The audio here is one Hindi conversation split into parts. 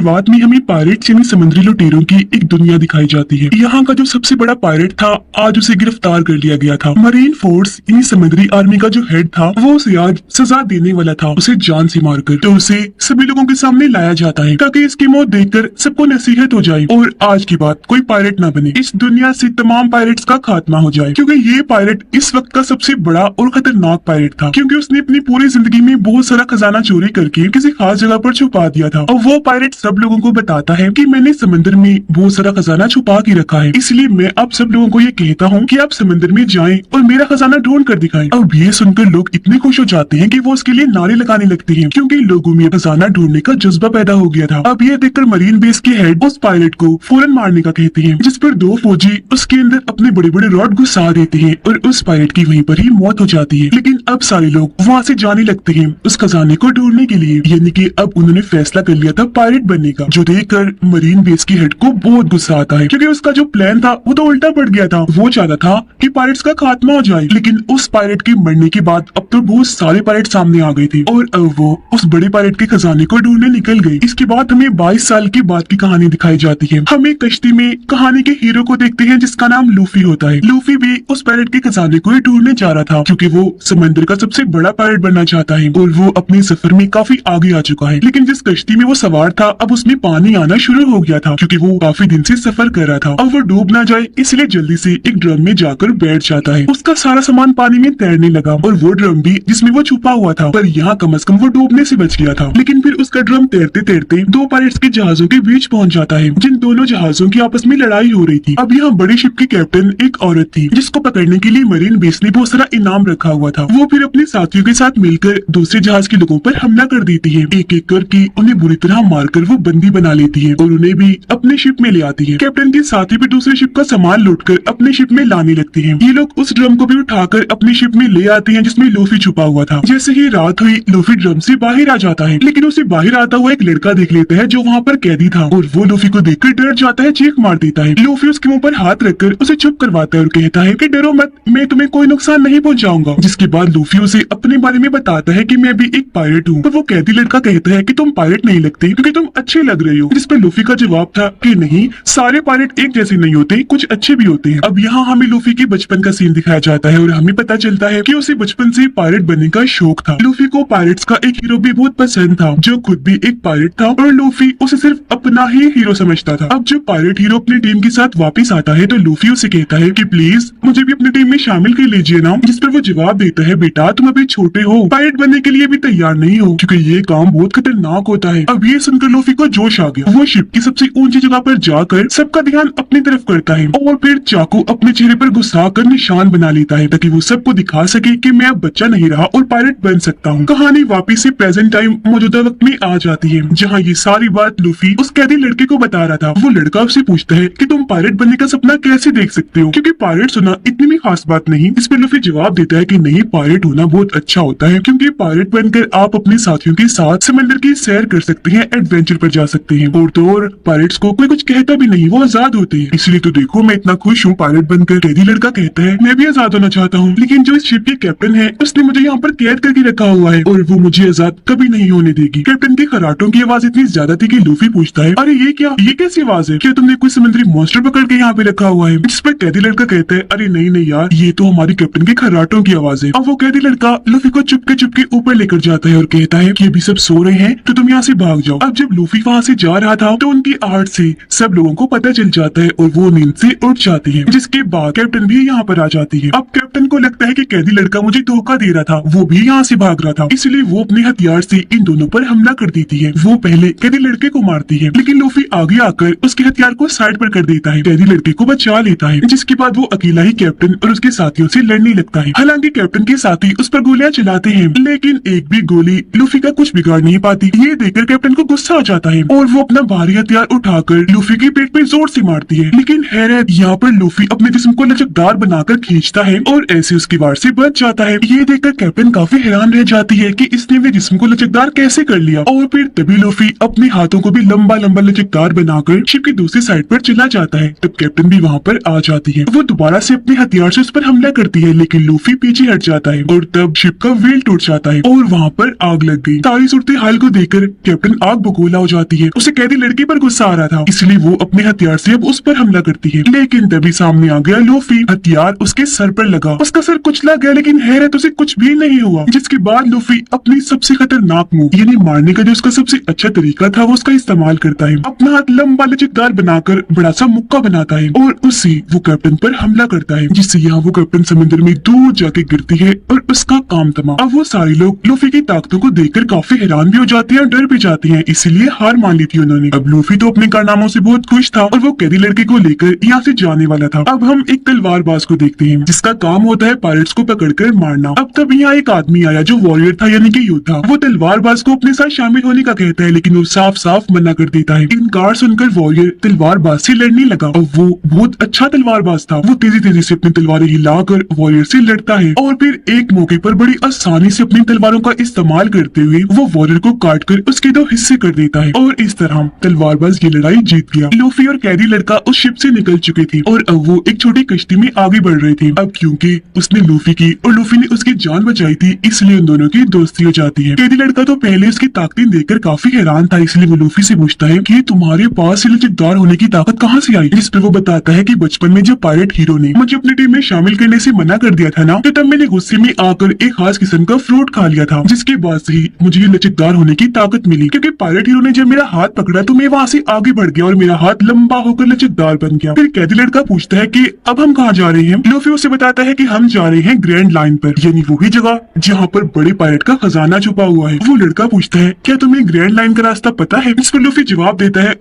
शुरुआत में हमें पायरेट्स यानी समुद्री लुटेरों की एक दुनिया दिखाई जाती है। यहाँ का जो सबसे बड़ा पायरेट था आज उसे गिरफ्तार कर लिया गया था। मरीन फोर्स यानी समुद्री आर्मी का जो हेड था वो उसे आज सजा देने वाला था, उसे जान से मारकर। तो उसे सभी लोगों के सामने लाया जाता है ताकि इसकी मौत देखकर सबको नसीहत हो जाए और आज की बात कोई पायरेट ना बने, इस दुनिया से तमाम पायरेट्स का खात्मा हो जाए। क्योंकि ये पायरेट इस वक्त का सबसे बड़ा और खतरनाक पायरेट था, क्योंकि उसने अपनी पूरी जिंदगी में बहुत सारा खजाना चोरी करके किसी खास जगह पर छुपा दिया था। और वो पायरेट सब लोगों को बताता है कि मैंने समंदर में बहुत सारा खजाना छुपा के रखा है, इसलिए मैं आप सब लोगों को ये कहता हूँ कि आप समंदर में जाएं और मेरा खजाना ढूंढ कर दिखाएं। अब ये सुनकर लोग इतने खुश हो जाते हैं कि वो उसके लिए नारे लगाने लगते हैं, क्योंकि लोगों में खजाना ढूंढने का जज्बा पैदा हो गया था। अब ये देखकर मरीन बेस के हेड उस पायलट को फौरन मारने का कहते हैं, जिस पर दो फौजी उसके अंदर अपने बड़े बड़े रॉड घुसा देते हैं और उस पायलट की वहीं पर ही मौत हो जाती है। लेकिन अब सारे लोग वहाँ से जाने लगते हैं उस खजाने को ढूंढने के लिए, यानी कि अब उन्होंने फैसला कर लिया था पायलट बनने का। जो देखकर मरीन बेस के हेड को बहुत गुस्सा आता है, क्योंकि उसका जो प्लान था वो तो उल्टा पड़ गया था। वो चाहता था कि पायलट्स का खात्मा हो जाए, लेकिन उस पायलट के मरने के बाद अब तो बहुत सारे पायलट सामने आ गए थे और अब वो उस बड़े पायलट के खजाने को ढूंढने निकल गए। इसके बाद हमें 22 साल के बाद की कहानी दिखाई जाती है। हम एक कश्ती में कहानी के हीरो को देखते हैं जिसका नाम लूफी होता है। लूफी भी उस पायलट के खजाने को ही ढूंढने जा रहा था, क्योंकि वो समंदर का सबसे बड़ा पायलट बनना चाहता है और वो अपने सफर में काफी आगे आ चुका है। लेकिन जिस कश्ती में वो सवार था अब उसमें पानी आना शुरू हो गया था, क्योंकि वो काफी दिन से सफर कर रहा था। अब वो डूब ना जाए इसलिए जल्दी से एक ड्रम में जाकर बैठ जाता है। उसका सारा सामान पानी में तैरने लगा और वो ड्रम भी जिसमें वो छुपा हुआ था, पर यहाँ कम से कम वो डूबने से बच गया था। लेकिन फिर उसका ड्रम तैरते तैरते दो पायलट्स के जहाजों के बीच पहुंच जाता है, जिन दोनों जहाजों की आपस में लड़ाई हो रही थी। अब यहाँ बड़ी शिप की कैप्टन एक औरत थी, जिसको पकड़ने के लिए मरीन बेस ने बहुत सारा इनाम रखा हुआ था। वो फिर अपने साथियों के साथ मिलकर दूसरे जहाज के लोगों पर हमला कर देती है। एक एक करके उन्हें बुरी तरह मारकर वो बंदी बना लेती है और उन्हें भी अपने शिप में ले आती है। कैप्टन के साथी भी दूसरे शिप का सामान लूटकर अपने शिप में लाने लगते हैं। ये लोग उस ड्रम को भी उठाकर अपनी शिप में ले आते हैं जिसमें लूफी छुपा हुआ था। जैसे ही रात हुई लूफी ड्रम से बाहर आ जाता है, लेकिन उसे बाहर आता हुआ एक लड़का देख लेता है जो वहाँ पर कैदी था और वो लूफी को देखकर डर जाता है, चीख मार देता है। लूफी उसके मुंह पर हाथ रखकर उसे चुप करवाता है और कहता है कि डरो मत, मैं तुम्हें कोई नुकसान नहीं पहुंचाऊंगा। जिसके बाद लूफी उसे अपने बारे में बताता है कि मैं भी एक पायलट हूँ। पर वो कैदी लड़का कहता है कि तुम पायलट नहीं लगते क्योंकि तुम अच्छे लग रहे हो। जिस पर लूफी का जवाब था कि नहीं, सारे पायलट एक जैसे नहीं होते, कुछ अच्छे भी होते हैं। अब यहाँ हमें लूफी के बचपन का सीन दिखाया जाता है और हमें पता चलता है कि उसे बचपन से पायलट बनने का शौक था। लूफी को पायलट्स का एक हीरो भी बहुत पसंद था, जो खुद भी एक पायलट था और लूफी उसे सिर्फ अपना ही हीरो समझता था। अब जब पायलट हीरो अपनी टीम के साथ वापस आता है तो लूफी उसे कहता है कि प्लीज मुझे भी अपनी टीम में शामिल कर लीजिए ना। जिस पर वो जवाब देता है, बेटा तुम अभी छोटे हो, पायलट बनने के लिए भी तैयार नहीं हो, क्योंकि ये काम बहुत खतरनाक होता है। अब ये सुनकर लूफी को जोश आ गया। वो शिप की सबसे ऊंची जगह पर जाकर सबका ध्यान अपनी तरफ करता है और फिर चाकू अपने चेहरे पर घुसा कर निशान बना लेता है, ताकि वो सबको दिखा सके कि मैं अब बच्चा नहीं रहा और पायलट बन सकता हूँ। कहानी वापिस से प्रेजेंट टाइम मौजूदा वक्त में आ जाती है, जहाँ ये सारी बात लूफी उस कैदी लड़के को बता रहा था। वो लड़का उससे पूछता है कि तुम पायलट बनने का सपना कैसे देख सकते हो, क्योंकि पायलट होना इतनी भी खास बात नहीं। इस पर लूफी जवाब देता है कि नहीं, पायलट होना बहुत अच्छा होता है, क्योंकि पायलट बनकर आप अपने साथियों के साथ समंदर की सैर कर सकते हैं, एडवेंचर पर जा सकते हैं और तो और पायलट्स को कोई कुछ कहता भी नहीं, वो आजाद होते हैं। इसलिए तो देखो मैं इतना खुश हूँ पायलट बनकर। कैदी लड़का कहता है मैं भी आजाद होना चाहता हूँ, लेकिन जो इस शिप के कैप्टन है उसने मुझे यहाँ पर कैद करके रखा हुआ है और वो मुझे आजाद कभी नहीं होने देगी। कैप्टन के खराटों की आवाज इतनी ज्यादा थी कि लूफी पूछता है, अरे ये क्या, ये कैसी आवाज है, क्या तुमने कोई समुद्री मॉन्स्टर पकड़ के यहाँ पे रखा हुआ है? जिस पर कैदी लड़का कहता है, अरे नहीं नहीं यार, ये तो हमारी कैप्टन के खराटों की आवाज है। अब वो कैदी लड़का लूफी को चुपके ऊपर लेकर जाता है और कहता है कि अभी सब सो रहे हैं तो तुम यहाँ से भाग जाओ। अब जब लूफी वहाँ से जा रहा था तो उनकी आहट से सब लोगों को पता चल जाता है और वो नींद से उठ जाती है, जिसके बाद कैप्टन भी यहाँ पर आ जाती है। अब कैप्टन को लगता है कि कैदी लड़का मुझे धोखा दे रहा था, वो भी यहाँ से भाग रहा था, इसलिए वो अपने हथियार से इन दोनों पर हमला कर देती है। वो पहले कैदी लड़के को मारती है, लेकिन लूफी आगे आकर उसके हथियार को साइड पर कर देता है, कैदी लड़के को बचा लेता है। जिसके बाद वो अकेला ही कैप्टन और उसके साथियों से लड़ने लगता है। हालांकि कैप्टन के साथी उस पर गोलियां चलाते हैं, लेकिन एक भी गोली लूफी का कुछ बिगाड़ नहीं पाती। ये देखकर कैप्टन को गुस्सा आ जाता है और वो अपना भारी हथियार उठाकर लूफी के पेट पे जोर से मारती है। लेकिन हैरत, यहाँ पर लूफी अपने जिस्म को लचकदार बनाकर खींचता है और ऐसे उसकी वार से बच जाता है। ये देखकर कैप्टन काफी हैरान रह जाती है कि इसने वे जिस्म को लचकदार कैसे कर लिया। और फिर तभी लूफी अपने हाथों को भी लंबा लंबा लचकदार बनाकर शिप की दूसरी साइड पर चला जाता है। तब कैप्टन भी वहाँ पर आ जाती है। वो दोबारा से अपने हथियार से उस पर हमला करती है, लेकिन लूफी पीछे हट जाता है और तब शिप का व्हील टूट जाता है और वहाँ पर आग लग गई। सारी सूरत हाल को देखकर कैप्टन आग बगोला हो हो जाती है। उसे कैदी लड़की पर गुस्सा आ रहा था, इसलिए वो अपने हथियार से अब उस पर हमला करती है। लेकिन तभी सामने आ गया लूफी। हथियार उसके सर पर लगा, उसका सर कुचला गया, लेकिन हैरत उसे कुछ भी नहीं हुआ। जिसके बाद लूफी अपनी सबसे खतरनाक मूव यानी मारने का जो उसका सबसे अच्छा तरीका था वो उसका इस्तेमाल करता है। अपना हाथ लंबा लचकदार बनाकर बड़ा सा मुक्का बनाता है और उससे वो कैप्टन पर हमला करता है, जिससे यहाँ वो कैप्टन समुद्र में दूर जाके गिरती है और उसका काम तमाम। अब वो सारे लोग लूफी की ताकतों को देखकर काफी हैरान भी हो जाते हैं और डर भी जाते हैं, इसीलिए हार मान ली थी उन्होंने। अब लूफी तो अपने कारनामों से बहुत खुश था और वो कैदी लड़के को लेकर यहाँ से जाने वाला था। अब हम एक तलवारबाज को देखते हैं जिसका काम होता है पायरेट्स को पकड़कर मारना। अब तब यहाँ एक आदमी आया जो वॉरियर था यानी कि योद्धा। वो तलवारबाज को अपने साथ शामिल होने का कहता है, लेकिन वो साफ साफ मना कर देता है। इनकार सुनकर वॉरियर तलवारबाज से लड़ने लगा और वो बहुत अच्छा तलवारबाज था। वो तेजी तेजी से अपनी तलवारें हिलाकर वॉरियर से लड़ता है और फिर एक मौके पर बड़ी आसानी से अपनी तलवारों का इस्तेमाल करते हुए वो वॉरियर को काटकर उसके 2 हिस्से कर देता है और इस तरह तलवारबाज ये लड़ाई जीत गया। लूफी और कैदी लड़का उस शिप से निकल चुके थे और अब वो एक छोटी कश्ती में आगे बढ़ रहे थे। अब क्योंकि उसने लूफी की और लूफी ने उसकी जान बचाई थी, इसलिए उन दोनों की दोस्ती हो जाती है। कैदी लड़का तो पहले उसकी ताकतें देखकर काफी हैरान था, इसलिए वो लूफी से पूछता है कि तुम्हारे पास लचकदार होने की ताकत कहाँ से आई? जिस पर वो बताता है कि बचपन में जब पायरेट हीरो ने मुझे अपनी टीम में शामिल करने से मना कर दिया था ना, तो तब मैंने गुस्से में आकर एक खास किस्म का फ्रूट खा लिया था, जिसके बाद से ही मुझे ये लचकदार होने की ताकत मिली। क्योंकि पायरेट हीरो ने जब मेरा हाथ पकड़ा तो मैं वहाँ से आगे बढ़ गया और मेरा हाथ लंबा होकर लचकदार बन गया। फिर कैदी लड़का पूछता है कि अब हम कहाँ जा रहे हैं? लूफी उसे बताता है कि हम जा रहे हैं ग्रैंड लाइन पर, यानी वही जगह जहाँ पर बड़े पायरेट का खजाना छुपा हुआ है। वो लड़का पूछता है क्या तुम्हें ग्रैंड लाइन का रास्ता पता है? इस पर लूफी जवाब देता है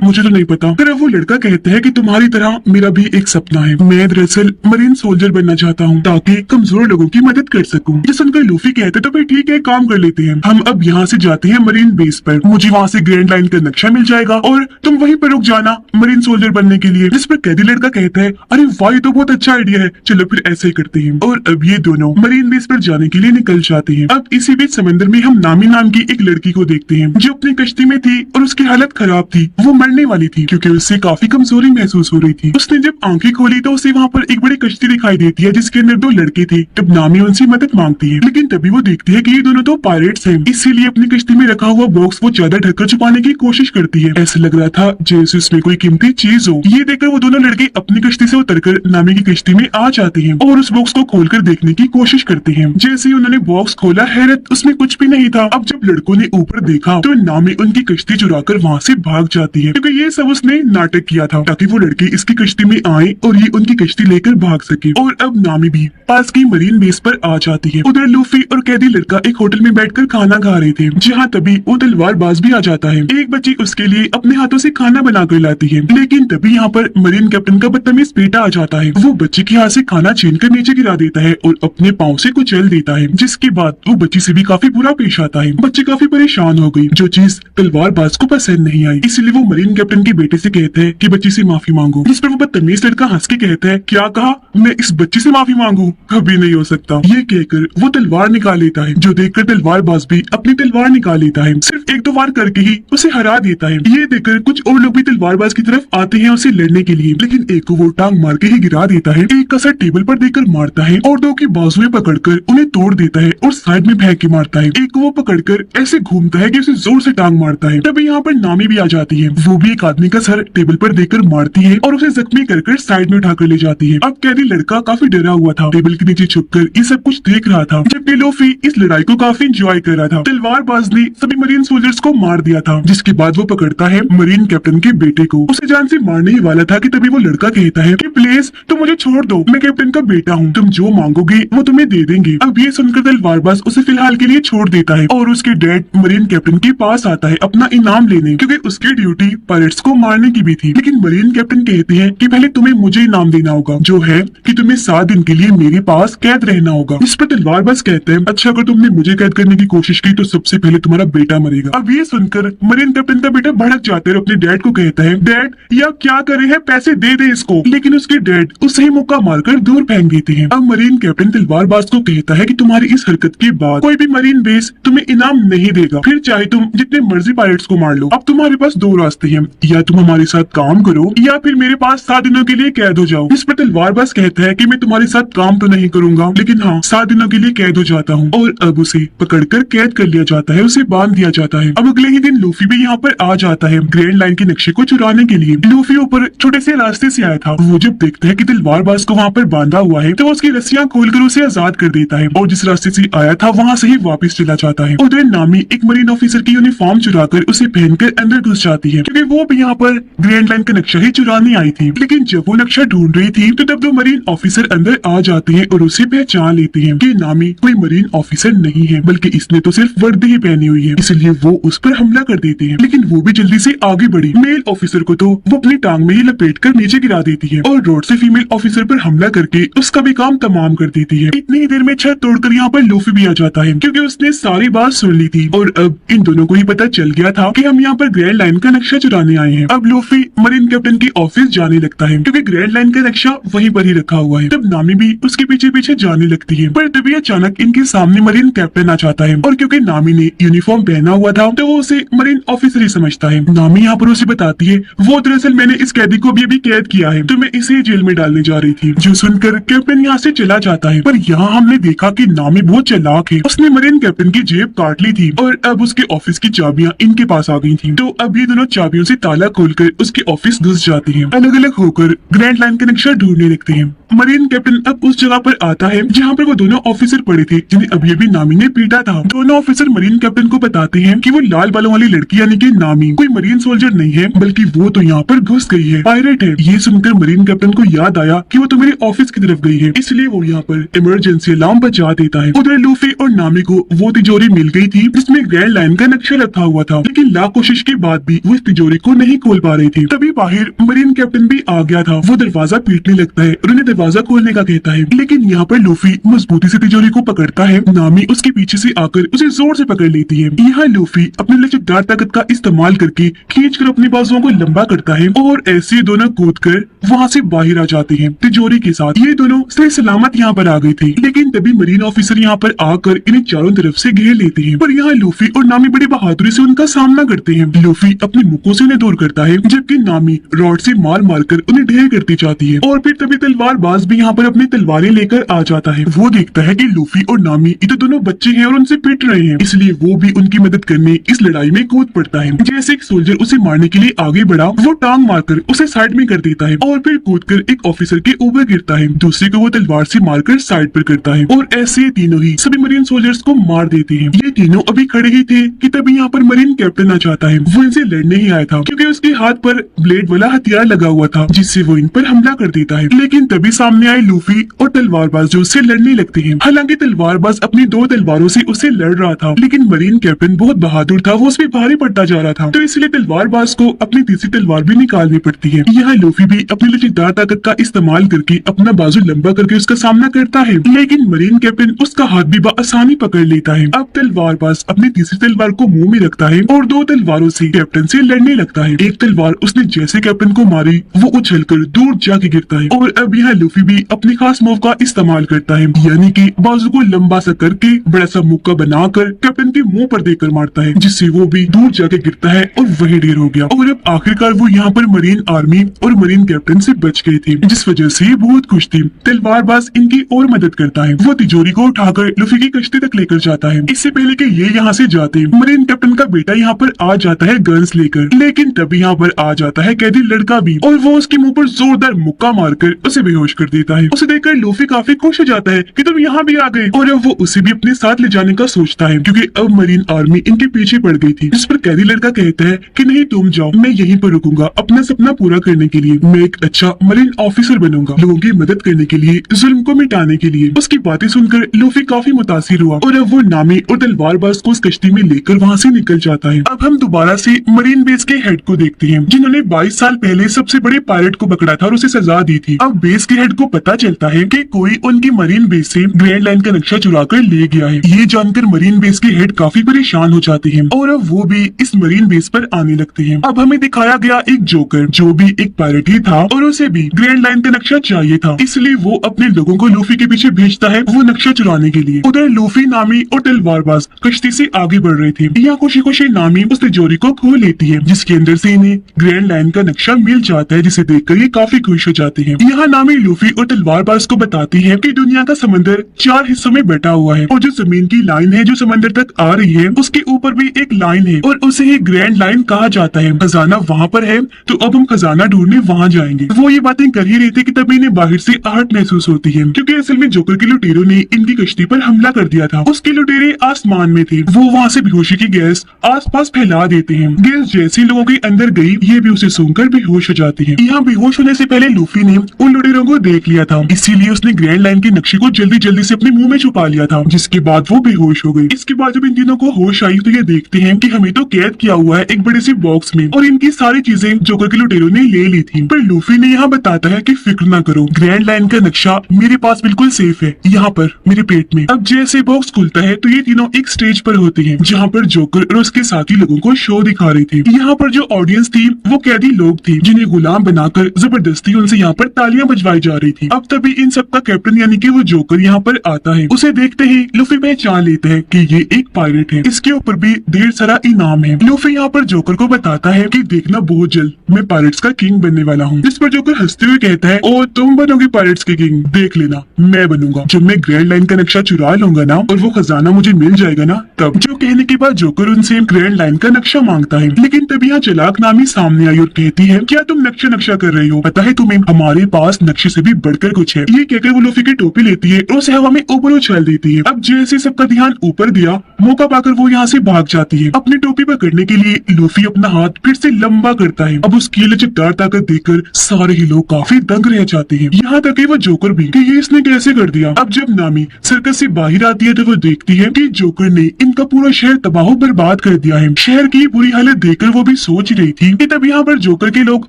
मुझे तो नहीं पता। फिर वो लड़का कहता है कि तुम्हारी तरह मेरा भी एक सपना है, मैं दरअसल मरीन सोल्जर बनना चाहता हूँ ताकि कमजोर लोगों की मदद कर सकूँ। ये सुनकर लूफी कहते तो फिर ठीक है, काम कर लेते हैं, हम अब यहाँ से जाते हैं मरीन बेस पर, मुझे वहाँ से ग्रैंड लाइन का नक्शा मिल जाएगा और तुम वहीं पर रुक जाना मरीन सोल्जर बनने के लिए। जिस पर कैदी लड़का कहता है अरे वाह, ये तो बहुत अच्छा आइडिया है, चलो फिर ऐसे ही करते हैं। और अब ये दोनों मरीन बेस पर जाने के लिए निकल जाते हैं। अब इसी बीच समंदर में हम नामी नाम की एक लड़की को देखते हैं जो अपनी कश्ती में थी और उसकी हालत खराब थी, वो मरने वाली थी क्योंकि उससे काफी कमजोरी महसूस हो रही थी। उसने जब आंखें खोली तो उसे वहाँ पर एक बड़ी कश्ती दिखाई देती है जिसके अंदर 2 लड़के थे। तब नामी उनसे मदद मांगती है, लेकिन तभी वो देखती है कि ये दोनों तो पायरेट्स हैं, इसीलिए अपनी कश्ती में रखा हुआ बॉक्स वो ज्यादा ढककर छुपाने की कोशिश करती है। ऐसा लग रहा था जैसे उसमें कोई कीमती चीज हो। ये देखकर वो दोनों लड़के अपनी कश्ती से उतरकर नामी की कश्ती में आ जाते हैं और उस बॉक्स को खोलकर देखने की कोशिश करते हैं। जैसे ही उन्होंने बॉक्स खोला, हैरत, उसमें कुछ भी नहीं था। अब जब लड़कों ने ऊपर देखा तो नामी उनकी कश्ती चुराकर वहाँ से भाग जाती है, क्योंकि ये सब उसने नाटक किया था ताकि वो लड़के इसकी कश्ती में आए और ये उनकी कश्ती लेकर भाग सके। और अब नामी भी पास की मरीन बेस पर आ जाती है। उधर लूफी और कैदी लड़का एक होटल में बैठकर खाना खा रहे थे, जहाँ तभी वो तलवारबाज भी आ जाता है। एक बच्ची उसके लिए अपने हाथों से खाना बनाकर लाती है, लेकिन तभी यहाँ पर मरीन कैप्टन का बदतमीज बेटा आ जाता है। वो बच्ची के हाथ से खाना छीनकर नीचे गिरा देता है और अपने पाँव से कुचल देता है, जिसके बाद वो बच्ची से भी काफी बुरा पेश आता है। बच्ची काफी परेशान हो गई, जो चीज तलवारबाज को पसंद नहीं आई, इसलिए वो मरीन कैप्टन के बेटे से कहते हैं कि बच्ची से माफी मांगो। जिस पर वो बदतमीज लड़का हंस के कहता है क्या कहा, मैं इस बच्ची से माफी मांगू? कभी नहीं हो सकता। ये कहकर वो तलवार निकाल लेता है, जो देखकर तलवारबाज भी अपनी तलवार निकाल लेता है। सिर्फ 1-2 वार करके ही उसे हरा देता है। ये देखकर कुछ और लोग भी तलवारबाज की तरफ आते हैं उसे लड़ने के लिए, लेकिन एक को वो टांग मार के ही गिरा देता है, एक का सर टेबल पर देकर मारता है और 2 की बाजुएं पकड़कर उन्हें तोड़ देता है और साइड में फेंक के मारता है। एक को वो पकड़कर ऐसे घूमता है कि उसे जोर से टांग मारता है। तभी यहाँ पर नामी भी आ जाती है, वो भी एक आदमी का सर टेबल पर देकर मारती है और उसे जख्मी कर साइड में उठाकर ले जाती है। अब कैदी लड़का काफी डरा हुआ था, टेबल के नीचे छुपकर ये सब कुछ देख रहा था, जबकि लूफी इस लड़ाई को काफी एंजॉय कर रहा था। तलवारबाज ने सभी मरीन सोल्जर्स को मार दिया था, जिसके बाद वो पकड़ता है मरीन कैप्टन के बेटे को, उसे जान से मारने ही वाला था कि तभी वो लड़का कहता है कि प्लीज तुम मुझे छोड़ दो, मैं कैप्टन का बेटा हूँ, तुम जो मांगोगे वो तुम्हें दे देंगे। अब ये सुनकर तलवारबाज उसे फिलहाल के लिए छोड़ देता है और उसके डैड मरीन कैप्टन के पास आता है अपना इनाम लेने, क्योंकि उसकी ड्यूटी पायरेट्स को मारने की भी थी। लेकिन मरीन कैप्टन कहते हैं कि पहले तुम्हें मुझे इनाम देना होगा, जो है कि तुम्हें 7 दिन के लिए मेरे पास कैद रहना होगा। इस पर तलवारबाज कहते हैं अच्छा, अगर तुमने मुझे कैद करने की कोशिश की तो सबसे पहले तुम्हारा बेटा मरेगा। अब ये सुनकर मरीन कैप्टन का बेटा भड़क जाता है और अपने डैड को कहता है डैड या क्या करे है, पैसे दे दे इसको। लेकिन उसके डैड उसे ही मुक्का मारकर दूर फेंक देते हैं। अब मरीन कैप्टन तलवारबाज को कहता है कि तुम्हारी इस हरकत के बाद कोई भी मरीन बेस तुम्हें इनाम नहीं देगा, फिर चाहे तुम जितने मर्जी पायरेट्स को मार लो। अब तुम्हारे पास 2 रास्ते हैं, या तुम हमारे साथ काम करो या फिर मेरे पास 7 दिनों के लिए कैद हो जाओ। इस पर तलवारबाज कहता है कि मैं तुम्हारे साथ काम तो नहीं करूंगा, लेकिन हाँ 7 दिनों के लिए कैद हो जाता हूँ। और अब उसे पकड़कर कैद कर लिया जाता है, उसे बांध दिया जाता है। अब अगले ही दिन लूफी भी यहाँ पर आ जाता है ग्रैंड लाइन के नक्शे को चुराने के लिए। लूफी ऊपर छोटे से रास्ते से आया था। वो जब देखता है कि तलवारबाज को वहाँ पर बांधा हुआ है तो वो उसकी रस्सियां खोलकर उसे आजाद कर देता है और जिस रास्ते से आया था वहाँ से ही वापस चला जाता है। उधर नामी एक मरीन ऑफिसर की यूनिफॉर्म चुराकर उसे पहनकर अंदर घुस जाती है क्योंकि वो भी यहाँ पर ग्रैंड लाइन का नक्शा ही चुराने आई थी। लेकिन जब वो नक्शा ढूंढ रही थी तो तब दो मरीन ऑफिसर अंदर आ जाते हैं और उसे पहचान लेते हैं कि नामी कोई मरीन ऑफिसर नहीं है बल्कि इसने तो सिर्फ वर्दी ही पहनी हुई है, इसलिए वो उस पर हमला कर देते हैं। लेकिन वो भी जल्दी से आगे बढ़ी। मेल ऑफिसर को तो वो अपनी टांग में ही लपेट कर नीचे गिरा देती है और रोड से फीमेल ऑफिसर पर हमला करके उसका भी काम तमाम कर देती है। इतनी ही देर में छत तोड़कर यहाँ पर लूफी भी आ जाता है क्योंकि उसने सारी बात सुन ली थी और अब इन दोनों को ही पता चल गया था कि हम यहाँ पर ग्रैंड लाइन का नक्शा चुराने आए हैं। अब लूफी मरीन कैप्टन की ऑफिस जाने लगता है क्योंकि ग्रैंड लाइन का नक्शा वहीं पर ही रखा हुआ है। तब नामी भी उसके पीछे पीछे जाने लगती है पर तभी अचानक इनके सामने मरीन कैप्टन आ जाता है और क्योंकि नामी ने यूनिफॉर्म पहना हुआ था तो वो उसे मरीन ऑफिसर ही समझता है। नामी यहाँ पर उसे बताती है वो दरअसल मैंने इस कैदी को अभी कैद किया है तो मैं इसे जेल में डालने जा रही थी। जो सुनकर कैप्टन यहाँ से चला जाता है पर यहाँ हमने देखा कि नामी बहुत चालाक है। उसने मरीन कैप्टन की जेब काट ली थी और अब उसके ऑफिस की चाबियां इनके पास आ गई थी। तो अब ये दोनों चाबियों से ताला खोलकर उसके ऑफिस घुस जाती हैं। अलग अलग होकर ग्रैंड लाइन का नक्शा ढूंढने लगते हैं। मरीन कैप्टन अब उस जगह पर आता है जहाँ पर वो दोनों ऑफिसर पड़े थे जिन्हें अभी अभी नामी ने पीटा था। दोनों ऑफिसर मरीन कैप्टन को बताते हैं कि वो लाल बालों वाली लड़की यानी कि नामी कोई मरीन सोल्जर नहीं है बल्कि वो तो यहाँ पर घुस गई है, पायरेट है। ये सुनकर मरीन कैप्टन को याद आया कि वो तो मेरे ऑफिस की तरफ गई है, इसलिए वो यहाँ पर इमरजेंसी अलार्म बजा देता है। उधर लूफी और नामी को वो तिजोरी मिल गई थी जिसमें ग्रैंड लाइन का नक्शा रखा हुआ था, लेकिन लाख कोशिश के बाद भी वो इस तिजोरी को नहीं खोल पा रही थी। तभी बाहर मरीन कैप्टन भी आ गया था। वो दरवाजा पीटने लगता है और उन्हें दरवाजा खोलने का कहता है, लेकिन यहाँ पर लूफी मजबूती से तिजोरी को पकड़ता है। नामी उसके पीछे से आकर उसे जोर से पकड़ लेती है। यहाँ लूफी अपनी लचकदार ताकत का इस्तेमाल करके खींचकर अपनी बाजुओं को लंबा करता है और ऐसे दोनों कूदकर वहाँ से बाहर आ जाते हैं तिजोरी के साथ। ये दोनों सही सलामत यहाँ पर आ गए थे, लेकिन तभी मरीन ऑफिसर यहाँ पर आकर इन्हें चारों तरफ से घेर लेते हैं। पर यहाँ लूफी और नामी बड़ी बहादुरी से उनका सामना करते हैं। लूफी अपने मुक्कों से उन्हें दूर करता है जबकि नामी रॉड से मार मारकर उन्हें ढेर करती जाती है। और फिर तभी तलवारबाज भी यहाँ पर अपनी तलवारें लेकर आ जाता है। वो देखता है कि लूफी और नामी ये तो दोनों बच्चे हैं और उनसे पिट रहे हैं, इसलिए वो भी उनकी मदद करने इस लड़ाई में कूद पड़ता है। जैसे एक सोल्जर उसे मारने के लिए आगे बढ़ा, वो टांग मारकर उसे साइड में कर देता है और फिर कूदकर एक ऑफिसर के ऊपर गिरता है। दूसरे को वो तलवार से मारकर साइड पर करता है और ऐसे ये तीनों ही सभी मरीन सोल्जर्स को मार देते हैं। ये तीनों अभी खड़े ही थे कि तभी यहाँ पर मरीन कैप्टन आ जाता है। वो इनसे लड़ने ही आया था क्योंकि उसके हाथ पर ब्लेड वाला हथियार लगा हुआ था जिससे वो इन पर हमला कर देता है। लेकिन तभी सामने आए लूफी और तलवारबाज जो उससे लड़ने लगते हैं। हालांकि तलवारबाज अपनी दो तलवारों से उससे लड़ रहा था, लेकिन मरीन कैप्टन बहुत बहादुर था, वो उस पर भारी पड़ता जा रहा था, तो इसलिए तलवारबाज को अपनी तीसरी तलवार भी निकालनी पड़ती है। यहाँ लूफी भी अपनी लचकदार ताकत का इस्तेमाल करके अपना बाजू लंबा करके उसका सामना करता है, लेकिन मरीन कैप्टन उसका हाथ भी आसानी पकड़ लेता है। अब तलवारबाज अपनी तीसरी तलवार को मुंह में रखता है और दो तलवारों से कैप्टन से लड़ने लगता है। एक तलवार उसने जैसे कैप्टन को मारी वो उछलकर दूर जाके गिरता है और अब यहाँ लूफी भी अपनी खास मूव का इस्तेमाल करता है, यानी कि बाजू को लंबा सा करके बड़ा सा मुक्का बनाकर कैप्टन के मुंह पर देकर मारता है, जिससे वो भी दूर जाके गिरता है और वही ढेर हो गया। और अब आखिरकार वो यहाँ पर मरीन आर्मी और मरीन कैप्टन से बच गए थे, जिस वजह से ये बहुत खुश थी। तलवारबाज इनकी और मदद करता है। वो तिजोरी को उठाकर लूफी की कश्ती तक लेकर जाता है। इससे पहले कि ये यहाँ से जाते मरीन कैप्टन का बेटा यहाँ पर आ जाता है गन्स लेकर, लेकिन तभी यहाँ पर आ जाता है कैदी लड़का भी और वो उसके मुंह पर जोरदार मुक्का मारकर उसे बेहोश कर देता है। उसे देखकर लूफी काफी खुश हो जाता है कि तुम यहाँ भी आ गए, और अब वो उसे भी अपने साथ ले जाने का सोचता है क्योंकि अब मरीन आर्मी इनके पीछे पड़ गई थी। जिस पर कैदी लड़का कहता है कि नहीं तुम जाओ, मैं यहीं पर रुकूंगा अपना सपना पूरा करने के लिए। मैं एक अच्छा मरीन ऑफिसर बनूंगा, लोगों की मदद करने के लिए, जुल्म को मिटाने के लिए। उसकी बातें सुनकर लूफी काफी मुतासिर हुआ और अब वो नामी और तलवारबाज को उस कश्ती में लेकर वहाँ से निकल जाता है। अब हम दोबारा से मरीन बेस के हेड को देखते हैं जिन्होंने 22 साल पहले सबसे बड़े पायलट को पकड़ा था और उसे सजा दी थी। अब बेस के हेड को पता चलता है कि कोई उनकी मरीन बेस से ग्रैंड लाइन का नक्शा चुरा कर ले गया है। ये जानकर मरीन बेस के हेड काफी परेशान हो जाते हैं और अब वो भी इस मरीन बेस पर आने लगते हैं। अब हमें दिखाया गया एक जोकर जो भी एक पायलट ही था और उसे भी ग्रैंड लाइन का नक्शा चाहिए था, इसलिए वो अपने लोगों को लूफी के पीछे भेजता है वो नक्शा चुराने के लिए। उधर लूफी, नामी और तलवारबाज कश्ती से आगे बढ़ रहे थे। यहाँ खुशी खुशी नामी उस तिजोरी को खोल लेती है जिसके अंदर से इन्हें ग्रैंड लाइन का नक्शा मिल जाता है, जिसे देखकर ये काफी खुश हो जाते हैं। यहाँ नामी लूफी और तलवारबाज को बताती है कि दुनिया का समंदर 4 हिस्सों में बटा हुआ है और जो जमीन की लाइन है जो समंदर तक आ रही है उसके ऊपर भी एक लाइन लाइन है और उसे ही ग्रैंड लाइन कहा जाता है। खजाना वहाँ पर है तो अब हम खजाना ढूंढने वहाँ जाएंगे। वो ये बातें कर ही रही थी कि तभी इन्हें बाहर से आहट महसूस होती है, क्योंकि असल में जोकर के लुटेरों ने इनकी कश्ती पर हमला कर दिया था। उसके लुटेरे आसमान में थे। वो वहाँ से बेहोशी की गैस आसपास फैला देते हैं। गैस जैसे लोगों के अंदर गई, ये भी उसे सूंघकर बेहोश हो जाती है। यहाँ बेहोश होने से पहले लूफी ने उन लुटेरों को देख लिया था, इसीलिए उसने ग्रैंड लाइन के नक्शे को जल्दी जल्दी से अपने मुंह में छुपा लिया था, जिसके बाद वो बेहोश हो गई। इसके बाद जब इन तीनों को होश आई तो ये देखते हैं कि हमें तो कैद किया हुआ है एक बड़े से बॉक्स में और इनकी सारी चीजें जोकर के लुटेरों ने ले ली थी। पर लूफी ने यहाँ बताता है कि फिक्र ना करो, ग्रैंड लाइन का नक्शा मेरे पास बिल्कुल सेफ है, यहाँ पर मेरे पेट में। अब जैसे बॉक्स खुलता है तो ये तीनों एक स्टेज पर होते हैं, जहाँ पर जोकर और उसके साथी लोगों को शो दिखा रहे थे। यहाँ पर जो ऑडियंस थी वो कैदी लोग थे, जिन्हें गुलाम बनाकर जबरदस्ती उनसे यहाँ पर तालियां बजवाई जा रही थी। अब तभी इन सबका कैप्टन यानी कि वो जोकर यहाँ पर आता है। उसे देखते ही लूफी पहचान लेता है कि ये एक पायरेट है, इसके ऊपर भी ढेर सारा इनाम है। लूफी यहाँ पर जोकर को बताता है कि देखना बहुत जल्द मैं पायरेट्स का किंग बनने वाला हूँ। जिस पर जोकर हंसते हुए कहता है, ओ तुम बनोगे पायरेट्स के किंग, देख लेना मैं बनूंगा। जब मैं ग्रैंड लाइन का नक्शा चुरा लूंगा ना और वो खजाना मुझे मिल जाएगा ना तब। जो कहने के बाद जोकर उनसे ग्रैंड लाइन का नक्शा मांगता है, लेकिन तभी यहाँ चालाक नामी सामने आई और कहती है, क्या तुम नक्शा कर रही हो? पता है तुम्हें हमारे पास नक्शे से भी बढ़कर कुछ है। ये कहकर वो लूफी की टोपी लेती है और उसे हवा में ऊपर उछाल देती है। अब जैसे सबका ध्यान ऊपर गया, मौका पाकर वो यहाँ से भाग जाती है। अपनी टोपी पकड़ने के लिए लूफी अपना हाथ फिर से लंबा करता है। अब उसकी लचकदार ताकत देखकर सारे ही लोग काफी दंग रह जाते हैं, यहाँ तक कि वो जोकर भी कि ये इसने कैसे कर दिया। अब जब नामी सर्कस से बाहर आती है तो वो देखती है कि जोकर ने इनका पूरा शहर तबाह बर्बाद कर दिया है। शहर की बुरी हालत देखकर वो भी सोच रही थी कि तब यहाँ पर जोकर के लोग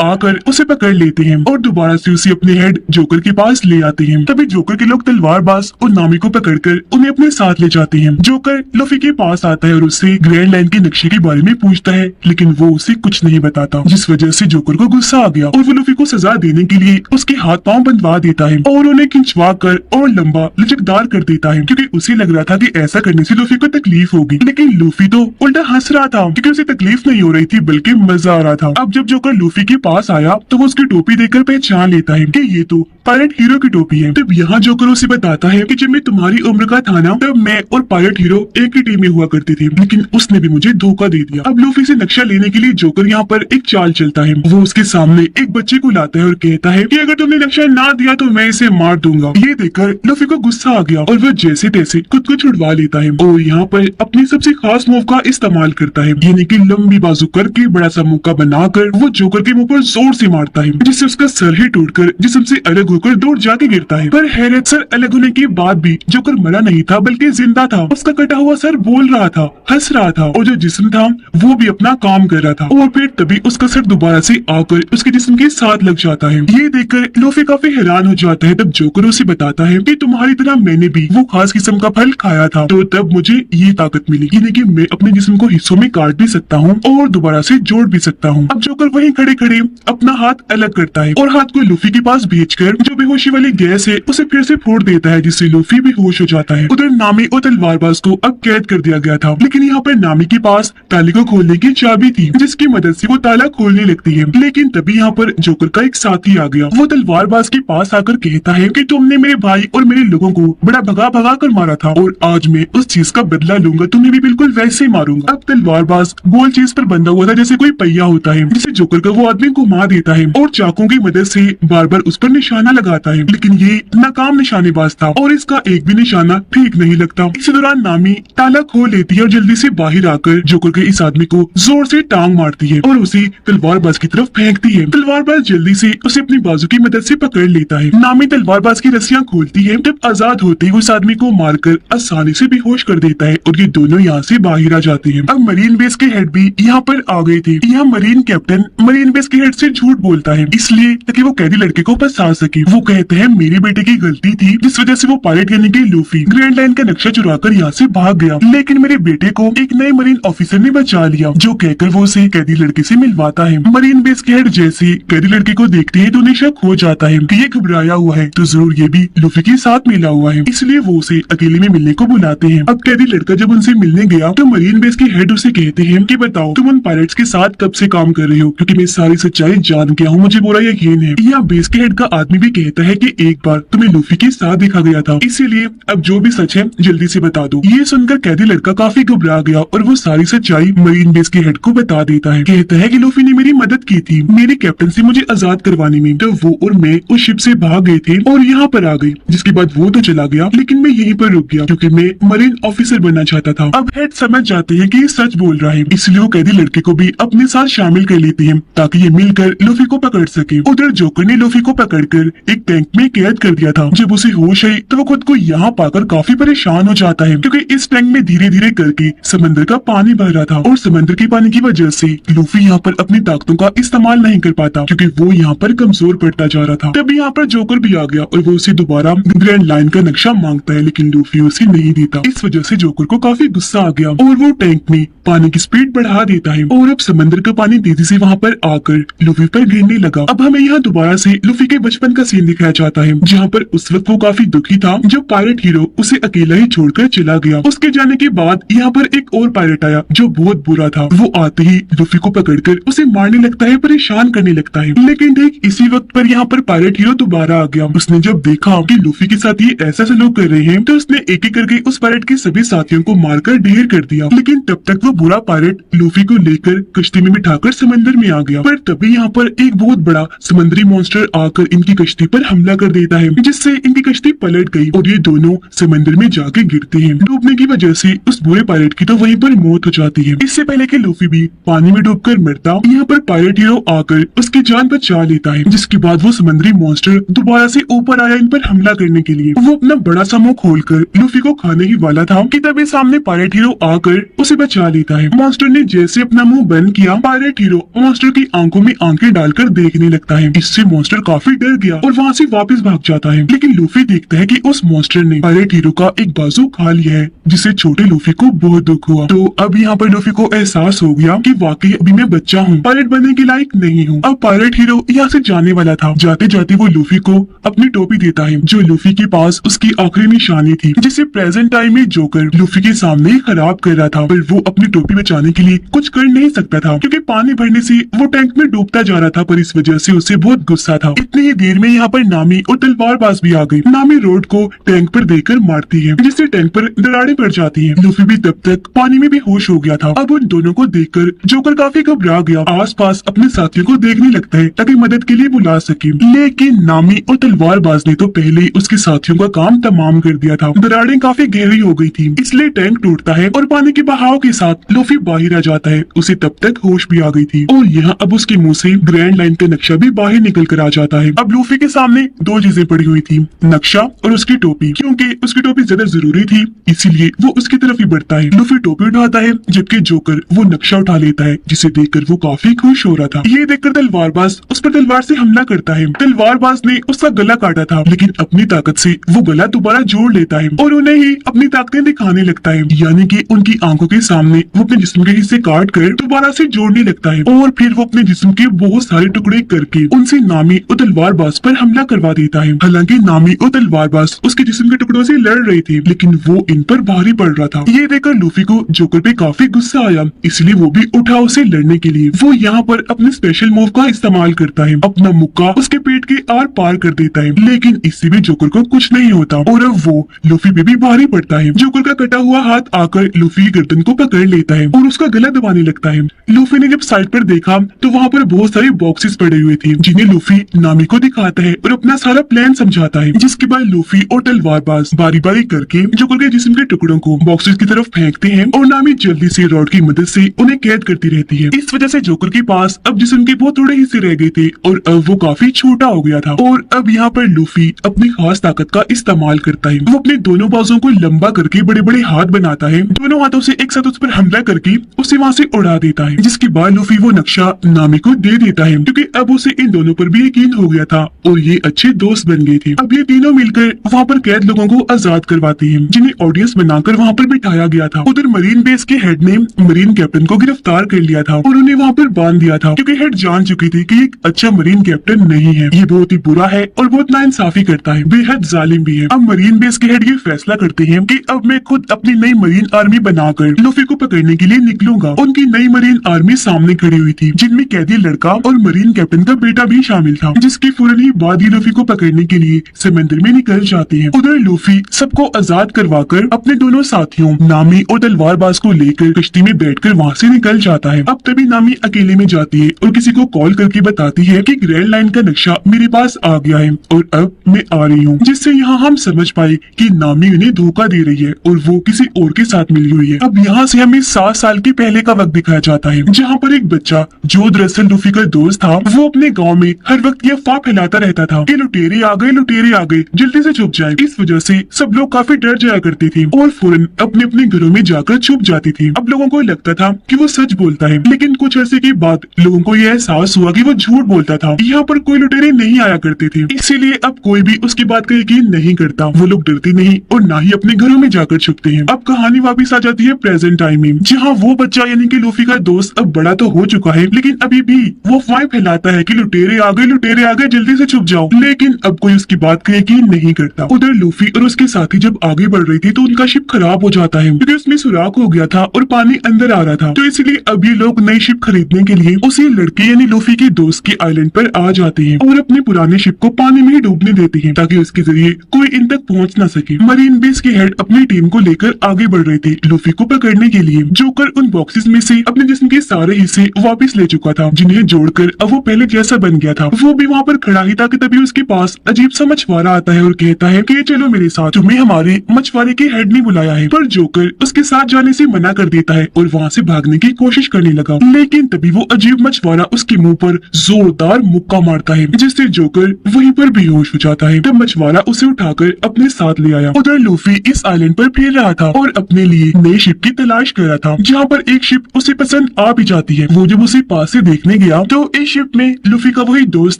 आकर उसे पकड़ लेते हैं और दोबारा से उसे अपने हेड जोकर के पास ले आते हैं। तभी जोकर के लोग तलवारबाज और नामी को पकड़कर उन्हें अपने साथ ले जाते हैं। जोकर लूफी के पास आता है और उससे ग्रैंड लाइन के नक्शे के बारे में पूछता है, लेकिन वो उसे कुछ नहीं बताता, जिस वजह से जोकर को गुस्सा आ गया और वो लूफी को सजा देने के लिए उसके हाथ पांव बंधवा देता है और उन्हें खिंचवा कर और लंबा लचकदार कर देता है, क्योंकि उसे लग रहा था कि ऐसा करने से लूफी को तकलीफ होगी। लेकिन लूफी तो उल्टा हंस रहा था, क्योंकि उसे तकलीफ नहीं हो रही थी बल्कि मजा आ रहा था। अब जब जोकर लूफी के पास आया तो वो उसकी टोपी देखकर पहचान लेता है कि ये तो पायरेट हीरो की टोपी है। तब यहाँ जोकर उसे बताता है कि जब मैं तुम्हारी उम्र का था ना तब मैं और पायरेट हीरो एक ही टीम में हुआ करते थे, लेकिन उसने भी मुझे धोखा दे दिया। अब लूफी से नक्शा लेने के लिए जोकर यहाँ पर एक चाल चलता है। वो उसके सामने एक बच्चे को लाता है और कहता है कि अगर तुमने नक्शा ना दिया तो मैं इसे मार दूंगा। ये देखकर लूफी को गुस्सा आ गया और वो जैसे तैसे खुद को छुड़वा लेता है और यहाँ पर अपनी सबसे खास मूव का इस्तेमाल करता है, यानी कि लंबी बाजू करके बड़ा सा मुक्का बनाकर वो जोकर के मुंह पर जोर से मारता है, जिससे उसका सर ही टूटकर जिस्म से अलग होकर दूर जाके गिरता है। पर हैरत, सर अलग होने के बाद भी जोकर मरा नहीं था बल्कि जिंदा था। उसका कटा हुआ सर बोल रहा था, हंस रहा था और जो जिस्म था वो भी अपना काम कर रहा था। और फिर तभी उसका सर दोबारा से आकर उसके जिस्म के साथ लग जाता है। ये देखकर लूफी काफी हैरान हो जाता है। तब जोकर उसे बताता है कि तुम्हारी तरह मैंने भी वो खास किस्म का फल खाया था, तो तब मुझे ये ताकत मिली, यानी कि मैं अपने जिस्म को हिस्सों में काट भी सकता हूँ और दोबारा से जोड़ भी सकता हूँ। अब जोकर वहीं खड़े खड़े अपना हाथ अलग करता है और हाथ को लूफी के पास भेजकर जो बेहोशी वाली गैस है उसे फिर से फोड़ देता है, जिससे लूफी बेहोश हो जाता है। उधर नामी और तलवारबाज को अब कैद कर दिया गया था, लेकिन यहाँ पर नामी के पास ताले को खोलने की चाबी थी, जिसकी मदद से वो ताला खोलने लगती है। लेकिन तभी यहाँ पर जोकर का एक साथी आ गया। वो तलवारबाज के पास आकर कहता है कि तुमने मेरे भाई और मेरे लोगों को बड़ा भगा भगा कर मारा था और आज मैं उस चीज का बदला लूंगा, तुम्हें भी बिल्कुल वैसे ही मारूंगा। अब तलवारबाज गोल चीज पर बंधा हुआ था जैसे कोई पहिया होता है, जिसे जोकर का वो आदमी घुमा देता है और चाकू की मदद से बार बार उस पर निशाना लगाता है, लेकिन ये नाकाम निशानेबाज था और इसका एक भी निशाना ठीक नहीं लगता। इसी दौरान नामी ताला खोल लेती है और जल्दी से बाहर आकर जोकर के इस आदमी को जोर से टांग मारती है और उसे तलवारबाज की तरफ फेंकती है। तलवारबाज जल्दी से उसे अपनी बाजू की मदद से पकड़ लेता है। नामी तलवारबाज की रस्सियां खोलती है, जब आजाद होते ही उस आदमी को मारकर आसानी से बेहोश कर देता है और ये दोनों यहाँ से बाहर आ जाते हैं। अब मरीन बेस के हेड भी यहाँ पर आ गए थे। यहाँ मरीन कैप्टन मरीन बेस के हेड से झूठ बोलता है, इसलिए ताकि वो कैदी लड़के को फंसा सके। वो कहते हैं मेरे बेटे की गलती थी, जिस वजह से वो पायलट यानी कि लूफी ग्रैंड लाइन का नक्शा चुराकर यहाँ से भाग गया, लेकिन मेरे बेटे को एक नए मरीन ऑफिसर ने बचा लिया, जो कहकर वो उसे कैदी लड़के से मिलवाता है। मरीन बेस के हेड जैसे कैदी लड़के को देखते हैं तो उन्हें शक हो जाता है कि ये घबराया हुआ है, तो जरूर ये भी लूफी के साथ मिला हुआ है, इसलिए वो उसे अकेले में मिलने को बुलाते हैं। अब कैदी लड़का जब उनसे मिलने गया तो मरीन बेस के हेड उसे कहते हैं कि बताओ तुम उन पायलट्स के साथ कब से काम कर रहे हो, क्योंकि मैं सारी सच्चाई जान गया हूँ, मुझे पूरा यकीन है। यहाँ बेस के हेड का आदमी भी कहता है कि एक बार तुम्हें लूफी के साथ देखा गया था, इसीलिए अब जो भी सच है जल्दी से बता दो। ये सुनकर कैदी लड़का काफी घबरा गया और वो सारी सच्चाई मरीन बेस के हेड को बता देता है। कहता है कि लूफी ने मेरी मदद की थी मेरी कैप्टन से मुझे आजाद करवाने में, तो वो और मैं उस शिप से भाग गए थे और यहाँ पर आ गई। जिसके बाद वो तो चला गया लेकिन मैं यहीं पर रुक गया क्योंकि मैं मरीन ऑफिसर बनना चाहता था। अब हेड समझ जाते हैं कि ये सच बोल रहा है, इसलिए वो कैदी लड़के को भी अपने साथ शामिल कर लेते हैं ताकि ये मिलकर लूफी को पकड़ सके। उधर जोकर ने लूफी को पकड़कर एक टैंक में कैद कर दिया था। जब उसे होश आई तो वो खुद को यहाँ पाकर काफी परेशान हो जाता है क्योंकि इस टैंक में धीरे धीरे करके समंदर का पानी बह रहा था और समंदर के पानी की वजह से लूफी यहाँ पर अपनी ताकतों का इस्तेमाल नहीं कर पाता क्योंकि वो यहाँ पर कमजोर पड़ता जा रहा था। तभी यहाँ पर जोकर भी आ गया और वो उसे दोबारा ग्रैंड लाइन का नक्शा मांगता है लेकिन लूफी उसे नहीं देता। इस वजह से जोकर को काफी गुस्सा आ गया और वो टैंक में पानी की स्पीड बढ़ा देता है और अब समंदर का पानी तेजी से वहाँ पर आकर लूफी पर गिरने लगा। अब हमें यहाँ दोबारा से लूफी के बचपन का सीन दिखाया जाता है जहाँ पर उस वक्त वो काफी दुखी था जब पायरेट हीरो उसे अकेला ही छोड़कर चला गया। उसके जाने के बाद यहाँ पर एक और पायरेट आया जो बहुत बुरा था। वो आते ही लूफी को पकड़कर उसे मारने लगता है, परेशान करने लगता है। लेकिन ठीक इसी वक्त पर यहाँ पर पायरेट हीरो दोबारा आ गया। उसने जब देखा कि लूफी के साथ ये ऐसा सलूक कर रहे हैं तो उसने एक एक करके उस पायरेट के सभी साथियों को मारकर ढेर कर दिया। लेकिन तब तक वो बुरा पायरेट लूफी को लेकर कश्ती में बिठाकर समंदर में आ गया। पर तभी यहाँ पर एक बहुत बड़ा समुद्री मॉन्स्टर आकर इनकी कश्ती पर हमला कर देता है जिससे इनकी कश्ती पलट गई और ये दोनों समंदर में जाके गिरते हैं। डूबने की वजह से उस बुरे पायरेट की तो वहीं पर मौत हो जाती है। इससे पहले कि लूफी भी पानी में डूबकर मरता, यहाँ पर पायरेट हीरो आकर उसकी जान बचा लेता है। जिसके बाद वो समुद्री मॉन्स्टर दोबारा से ऊपर आया इन पर हमला करने के लिए। वो अपना बड़ा सा मुंह खोलकर लूफी को खाने ही वाला था कि तभी सामने पायरेट हीरो आकर उसे बचा लेता है। मॉन्स्टर ने जैसे अपना मुंह बंद किया, पायरेट हीरो मॉन्स्टर की आंखों में आंखें डालकर देखने लगता है। इससे मॉन्स्टर काफी डर गया और वहाँ से वापस भाग जाता है। लेकिन लूफी देखता है कि उस मॉन्स्टर ने पायरेट हीरो का एक बाजू खा लिया है जिससे छोटे लूफी को बहुत दुख हुआ। तो अब यहाँ पर लूफी को एहसास हो गया कि वाकई अभी मैं बच्चा हूँ, पायरेट बनने के लायक नहीं हूँ। अब पायरेट हीरो यहाँ से जाने वाला था। जाते जाते वो लूफी को अपनी टोपी देता है जो लूफी के पास उसकी आखिरी निशानी थी जिसे प्रेजेंट टाइम में जोकर लूफी के सामने ही खराब कर रहा था। पर वो अपनी टोपी बचाने के लिए कुछ कर नहीं सकता था क्योंकि पानी भरने से वो टैंक में डूबता जा रहा था। पर इस वजह से उसे बहुत गुस्सा था। इतनी ही देर में यहाँ पर नामी और तलवारबाज भी आ गई। नामी रोड को टैंक पर देकर मारती है जिससे टैंक पर दरारें पड़ जाती है। लूफी भी तब तक पानी में बेहोश हो गया था। अब उन दोनों को देखकर जोकर काफी घबरा गया, आसपास अपने साथियों को देखने लगता है ताकि मदद के लिए बुला सके। लेकिन नामी और तलवारबाज ने तो पहले ही उसके साथियों का काम तमाम कर दिया था। दरारें काफी गहरी हो गई थी इसलिए टैंक टूटता है और पानी के बहाव के साथ लूफी बाहर आ जाता है। उसे तब तक होश भी आ गई थी और यहाँ अब उसके मुंह से ग्रैंड लाइन का नक्शा भी बाहर निकल कर आ जाता है। अब लूफी के सामने दो चीजें पड़ी हुई थी, नक्शा और उसकी टोपी। क्योंकि उसकी टोपी ज्यादा जरूरी थी इसीलिए वो उसकी तरफ ही बढ़ता है। लूफी टोपी उठाता है जबकि जोकर वो नक्शा उठा लेता है जिसे देखकर वो काफी खुश हो रहा था। ये देखकर तलवारबाज उस पर तलवार से हमला करता है। तलवारबाज ने उसका गला काटा था लेकिन अपनी ताकत से वो गला दोबारा जोड़ लेता है और उन्हें ही अपनी ताकतें दिखाने लगता है। यानी कि उनकी आंखों के सामने वो अपने जिस्म के हिस्से काट कर दोबारा से जोड़ने लगता है और फिर वो अपने जिस्म के बहुत सारे टुकड़े करके उनसे नामी और तलवारबाज पर हमला करवा देता है। हालांकि नामी और तलवारबाज उसके जिस्म के टुकड़ों से लड़ रहे थे लेकिन वो इन पर भारी पड़ रहा था। ये देखकर लूफी को जोकर पे काफी गुस्सा आया इसलिए वो भी उठा उसे लड़ने के लिए। वो यहाँ पर अपने स्पेशल मूव का इस्तेमाल करता है, अपना मुक्का उसके पेट के आर पार कर देता है। लेकिन इससे भी जोकर को कुछ नहीं होता और अब वो लूफी पे भी भारी पड़ता है। जोकर का कटा हुआ हाथ आकर लूफी की गर्दन को पकड़ लेता है और उसका गला दबाने लगता है। लूफी ने जब साइड पर देखा तो वहाँ पर बहुत सारे बॉक्सेस पड़े हुए थे जिन्हें लूफी नामी को दिखाता है और अपना सारा प्लान समझाता है। जिसके बाद लूफी और तलवारबाज बारी बारी करके जोकर के जिस्म के टुकड़ों को बॉक्सेस की तरफ फेंकते हैं और नामी जल्दी से रॉड की मदद से उन्हें कैद करती रहती है। इस वजह से जोकर के पास अब जिस्म के बहुत थोड़े हिस्से रह गए थे और अब वो काफी छोटा हो गया था। और अब यहाँ पर लूफी अपनी खास ताकत का इस्तेमाल करता है। वो अपने दोनों बाजों को लंबा करके बड़े बड़े हाथ बनाता है, दोनों हाथों से एक साथ उस पर हमला करके उसे वहाँ से उड़ा देता है। जिसके बाद लूफी वो नक्शा नामी को दे देता है क्योंकि अब उसे इन दोनों पर भी यकीन हो गया था और ये अच्छे दोस्त बन गए थे। अब ये तीनों मिलकर वहाँ पर कैद लोगों को आजाद करवाते हैं जिन्हें ऑडियंस बनाकर वहाँ पर बिठाया गया था। उधर मरीन बेस के हेड ने मरीन कैप्टन को गिरफ्तार कर लिया था और उन्हें वहाँ पर बांध दिया था क्योंकि हेड जान चुकी थी कि एक अच्छा मरीन कैप्टन नहीं है, ये बहुत ही बुरा है और बहुत नाइंसाफी करता है, बेहद जालिम भी है। अब मरीन बेस के हेड ये फैसला करते हैं कि अब मैं खुद अपनी नई मरीन आर्मी बनाकर लूफी को पकड़ने के लिए निकलूंगा। उनकी नई मरीन आर्मी सामने खड़ी हुई थी जिनमें कैदी लड़का और मरीन कैप्टन का बेटा भी शामिल था। जिसके फौरन ही बाद ही लूफी को पकड़ने के लिए समंदर में निकल जाते हैं। उधर लूफी सबको आजाद करवाकर अपने दोनों साथियों नामी और तलवारबाज को लेकर कश्ती में बैठकर वहाँ से निकल जाता है। अब तभी नामी अकेले में जाती है और किसी को कॉल करके बताती है कि ग्रैंड लाइन का नक्शा मेरे पास आ गया है और अब मैं आ रही हूँ, जिससे यहाँ हम समझ पाए कि नामी उन्हें धोखा दे रही है और वो किसी और के साथ मिली हुई है। अब यहाँ से हमें 7 साल के पहले का वक्त दिखाया जाता है, जहाँ पर एक बच्चा जो दरअसल लूफी का दोस्त था, वो अपने गाँव में हर वक्त ये अफवाह फैलाता रहता था कि लुटेरे आ गए, लुटेरे आ गए, जल्दी से छुप जाए। इस वजह से सब लोग काफी डर जाया करते थे और फौरन अपने अपने घरों में जाकर छुप जाती थी। अब लोगों को लगता था कि वो सच बोलता है, लेकिन कुछ अरसे के बाद लोगों को यह एहसास हुआ कि वो झूठ बोलता था। यहाँ पर कोई लुटेरे नहीं आया करते थे, इसीलिए अब कोई भी उसकी बात का यकीन नहीं करता। वो लोग डरते नहीं और ना ही अपने घरों में जाकर छुपते हैं। अब कहानी वापस आ जाती है प्रेजेंट टाइम में, जहाँ वो बच्चा यानी कि लूफी का दोस्त अब बड़ा तो हो चुका है, लेकिन अभी भी वो अफवाह फैलाता है कि लुटेरे आ गए, लुटेरे आ गए, जल्दी से छुप जाओ। लेकिन अब कोई उसकी बात का यकीन नहीं करता। उधर लूफी और उसके साथी जब आगे बढ़ रही थी तो उनका शिप खराब हो जाता है, क्योंकि उसमें सुराख हो गया था और पानी अंदर आ रहा था। तो इसलिए अब ये लोग नई शिप खरीदने के लिए उसी लड़के यानी लूफी के दोस्त के आइलैंड पर आ जाते हैं और अपने पुराने शिप को पानी में ही डूबने देते हैं, ताकि उसके जरिए कोई इन तक पहुंच न सके। मरीन बेस के हेड अपनी टीम को लेकर आगे बढ़ रहे थे लूफी को पकड़ने के लिए। जोकर उन बॉक्सेस में से अपने जिस्म के सारे हिस्से वापस ले चुका था, जिन्हें जोड़कर अब वो पहले जैसा बन गया था। वो भी वहाँ पर खड़ा ही था कि तभी उसके पास अजीब सा मछुआरा आता है और कहता है कि चलो मेरे साथ, तुम्हें हमारे मछुआरे के हेड ने बुलाया है। पर जोकर उसके साथ जाने से मना कर देता है और वहाँ से भागने की कोशिश करने लगा, लेकिन तभी वो अजीब मछुआरा उसके मुंह पर जोरदार मुक्का मारता है, जिससे जोकर वहीं पर बेहोश हो जाता है। तब मछुआरा उसे उठाकर अपने साथ ले आया। उधर लूफी इस आइलैंड पर फिर रहा था और अपने लिए नई शिप की तलाश कर रहा था, जहाँ पर एक शिप उसे पसंद आ भी जाती है। वो जब उसे पास से देखने गया तो इस शिप में लूफी का वही दोस्त